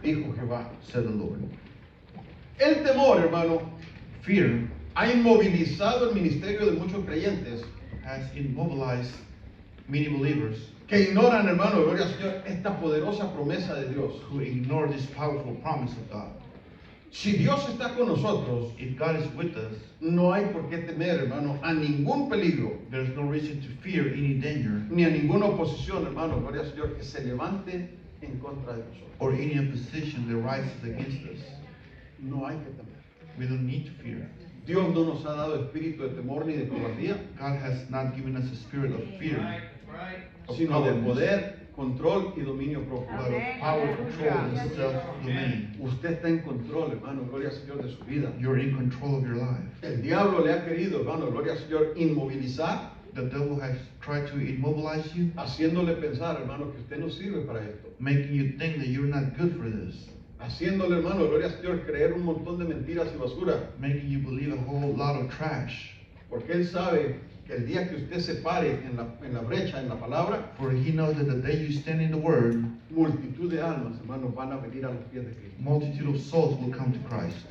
dijo Jehová. said the Lord. El temor, hermano, Fear ha inmovilizado el ministerio de muchos creyentes has immobilized many believers que ignoran, hermano, gloria al Señor, esta poderosa promesa de Dios. who ignore this powerful promise of God. Si Dios está con nosotros, If God is with us, no hay por qué temer, hermano, a ningún peligro, there's no reason to fear any danger ni a ninguna oposición, hermano, gloria al Señor, que se levante en contra de nosotros. or any opposition that rises against us. No hay que temer. We don't need to fear. Dios no nos ha dado espíritu de temor ni de cobardía, God has not given us a spirit of fear, of sino de cowardice, poder, control y dominio propio. but of power, control, and self-domain. Usted está en control, hermano, gloria al Señor, de su vida. You're in control of your life. El diablo le ha querido, hermano, gloria al Señor, inmovilizar, The devil has tried to immobilize you, haciéndole pensar, hermano, que usted no sirve para esto. making you think that you're not good for this, Haciéndole, hermano, gloria al Señor, creer un montón de mentiras y basura. making you believe a whole lot of trash. Porque Él sabe que el día que usted se pare en la brecha, en la palabra, For he knows that the day you stand in the word, multitud de almas, hermanos, van a venir a los pies de Cristo. multitude of souls will come to Christ.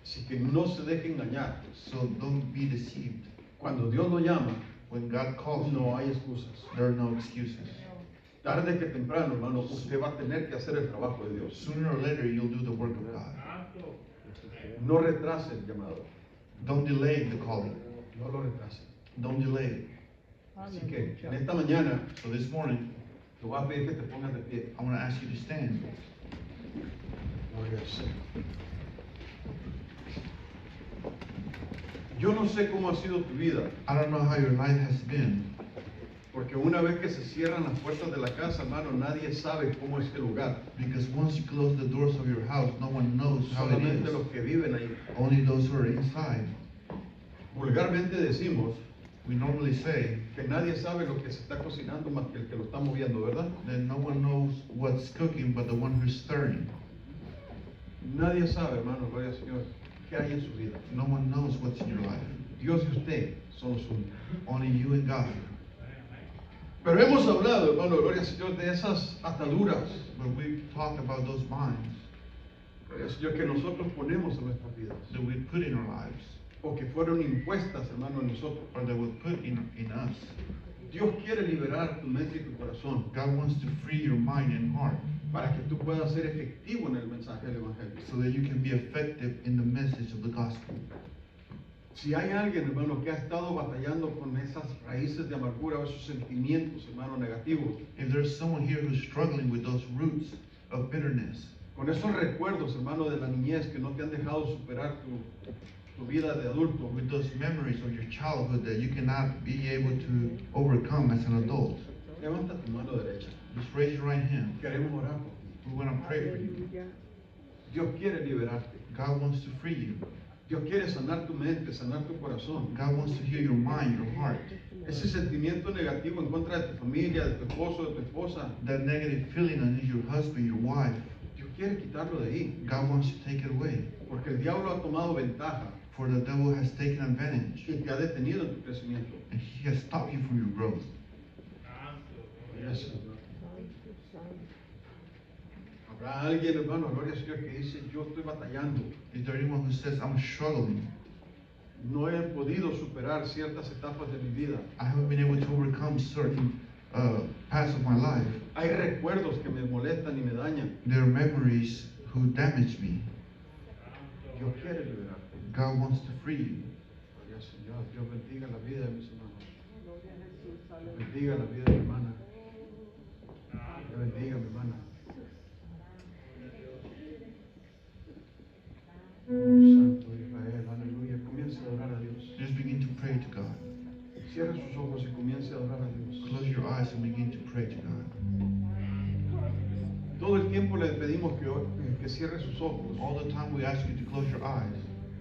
Así que no se deje engañar. So don't be deceived. Cuando Dios lo llama, When God calls you, no hay excusas. there are no excuses. Tarde que temprano, hermano, usted va a tener que hacer el trabajo de Dios. Sooner or later, you'll do the work of God. No retrase el llamado. Don't delay the calling. No lo retrase. Don't delay it. Así que en esta mañana So this morning, te voy a pedir que te pongas de pie. I want to ask you to stand. Gloria al Señor. Yo no sé cómo ha sido tu vida, I don't know how your life has been, porque una vez que se cierran las puertas de la casa, hermano, nadie sabe cómo es el lugar. because once you close the doors of your house, no one knows how it Solamente is. los que viven ahí. Only those who are inside. Vulgarmente decimos We normally say que nadie sabe lo que se está cocinando más que el que lo está moviendo, ¿verdad? that no one knows what's cooking but the one who's stirring. Nadie sabe, hermano, gloria al Señor, qué hay en su vida. No one knows what's in your life. Dios y usted son los únicos. Only you and God. Pero hemos hablado, hermano, gloria al Señor, de esas ataduras, But we've talked about those binds gloria al Señor, que nosotros ponemos en nuestras vidas, that we put in our lives, o que fueron impuestas, hermano, en nosotros. or that we put in us. Dios quiere liberar tu mente y tu corazón God wants to free your mind and heart para que tú puedas ser efectivo en el mensaje del Evangelio. so that you can be effective in the message of the gospel. Si hay alguien, hermano, que ha estado batallando con esas raíces de amargura o esos sentimientos, hermano, negativos, If there's someone here who's struggling with those roots of bitterness, con esos recuerdos, hermano, de la niñez que no te han dejado superar tu vida de adulto, with those memories of your childhood that you cannot be able to overcome as an adult, levanta tu mano derecha. just raise your right hand. Queremos orar por ti. We want to pray for you. Aleluya. Dios quiere liberarte. God wants to free you. Dios quiere sanar tu mente, sanar tu corazón. God wants to heal your mind, your heart. Ese sentimiento negativo en contra de tu familia, de tu esposo, de tu esposa, That negative feeling on your husband, your wife, Dios quiere quitarlo de ahí. God wants to take it away. Porque el diablo ha tomado ventaja For the devil has taken advantage y te ha detenido en tu crecimiento. and he has stopped you from your growth. Yes, Señor. Habrá alguien, hermano, gloria al Señor, que dice, yo estoy batallando. Is there anyone who says, I'm struggling? No he podido superar ciertas etapas de mi vida. I haven't been able to overcome certain parts of my life. Hay recuerdos que me molestan y me dañan. There are memories who damage me. Dios quiere liberarte. God wants to free you. Gloria al Señor. Dios bendiga la vida de mis hermanos. Gloria a Jesús. Dios Aleluya. bendiga la vida de mi hermana. Dios bendiga a mi hermana. Oh, Santo Israel, aleluya. Comience a adorar a Dios. Just begin to pray to God. Cierra sus ojos y comience a adorar a Dios. Close your eyes and begin to pray to God. Todo el tiempo le pedimos que cierre sus ojos. All the time we ask you to close your eyes.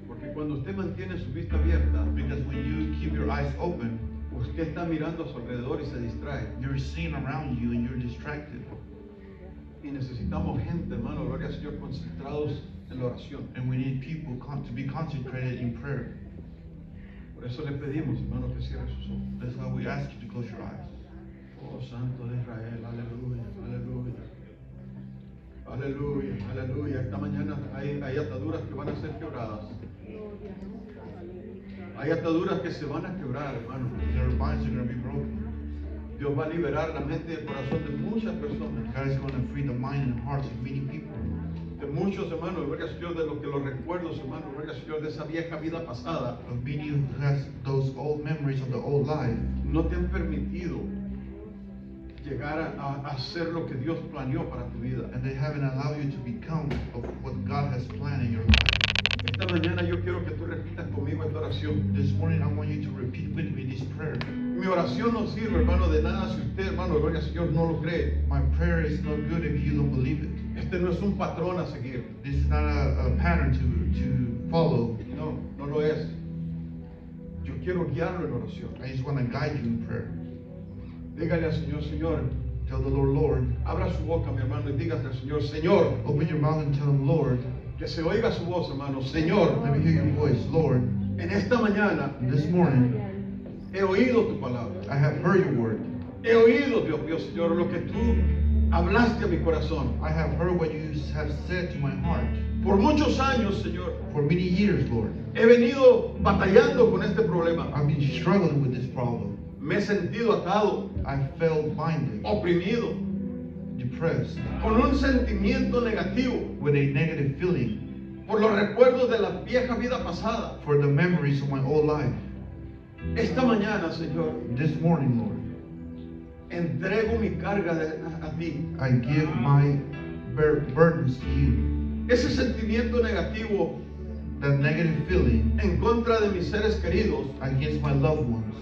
Porque cuando usted mantiene su vista abierta, Because when you keep your eyes open, usted está mirando a su alrededor y se distrae. you're seeing around you and you're distracted. Y necesitamos gente, hermano, gloria al Señor, concentrados en la oración. And we need people to be concentrated in prayer. Por eso le pedimos, hermano, que cierre sus ojos. That's why we ask you to close your eyes. Oh, Santo de Israel, aleluya, aleluya. Aleluya, aleluya. Esta mañana hay ataduras que van a ser quebradas. Gloria a Jesús. Aleluya. Hay ataduras que se van a quebrar, hermano. Their minds are going to be broken. Dios va a liberar la mente y el corazón de muchas personas. God is going to free the mind and hearts of many people. De muchos, hermanos, gloria al Señor, de lo que los recuerdos, hermano, gloria al Señor, de esa vieja vida pasada, Of many who has those old memories of the old life no te han permitido llegar a hacer lo que Dios planeó para tu vida. and they haven't allowed you to become of what God has planned in your life. Esta mañana yo quiero que tú repitas conmigo esta oración. This morning I want you to repeat with me this prayer. Mi oración no sirve, hermano, de nada si usted, hermano, gloria al Señor, no lo cree. My prayer is not good if you don't believe it. Este no es un patrón a seguir. This is not a pattern to follow. No, no lo es. Yo quiero guiarlo en oración. I just want to guide you in prayer. Dígale al Señor, Señor, Tell the Lord, abra su boca, mi hermano, y dígale al Señor, Señor, open your mouth and tell him, Lord, que se oiga su voz, hermano, Señor, let me hear your voice. Lord, en esta mañana this morning he oído tu palabra. I have heard your word. He oído, Dios mío, Señor, lo que tú hablaste a mi corazón. I have heard what you have said to my heart. Por muchos años, Señor, For many years, Lord, he venido batallando con este problema. I've been struggling with this problem. Me he sentido atado, I felt binded, oprimido, depressed, con un sentimiento negativo with a negative feeling por los recuerdos de la vieja vida pasada. for the memories of my old life. Esta mañana, Señor, This morning, Lord, entrego mi carga a ti. I give my burdens to you. Ese sentimiento negativo that negative feeling en contra de mis seres queridos, against my loved ones,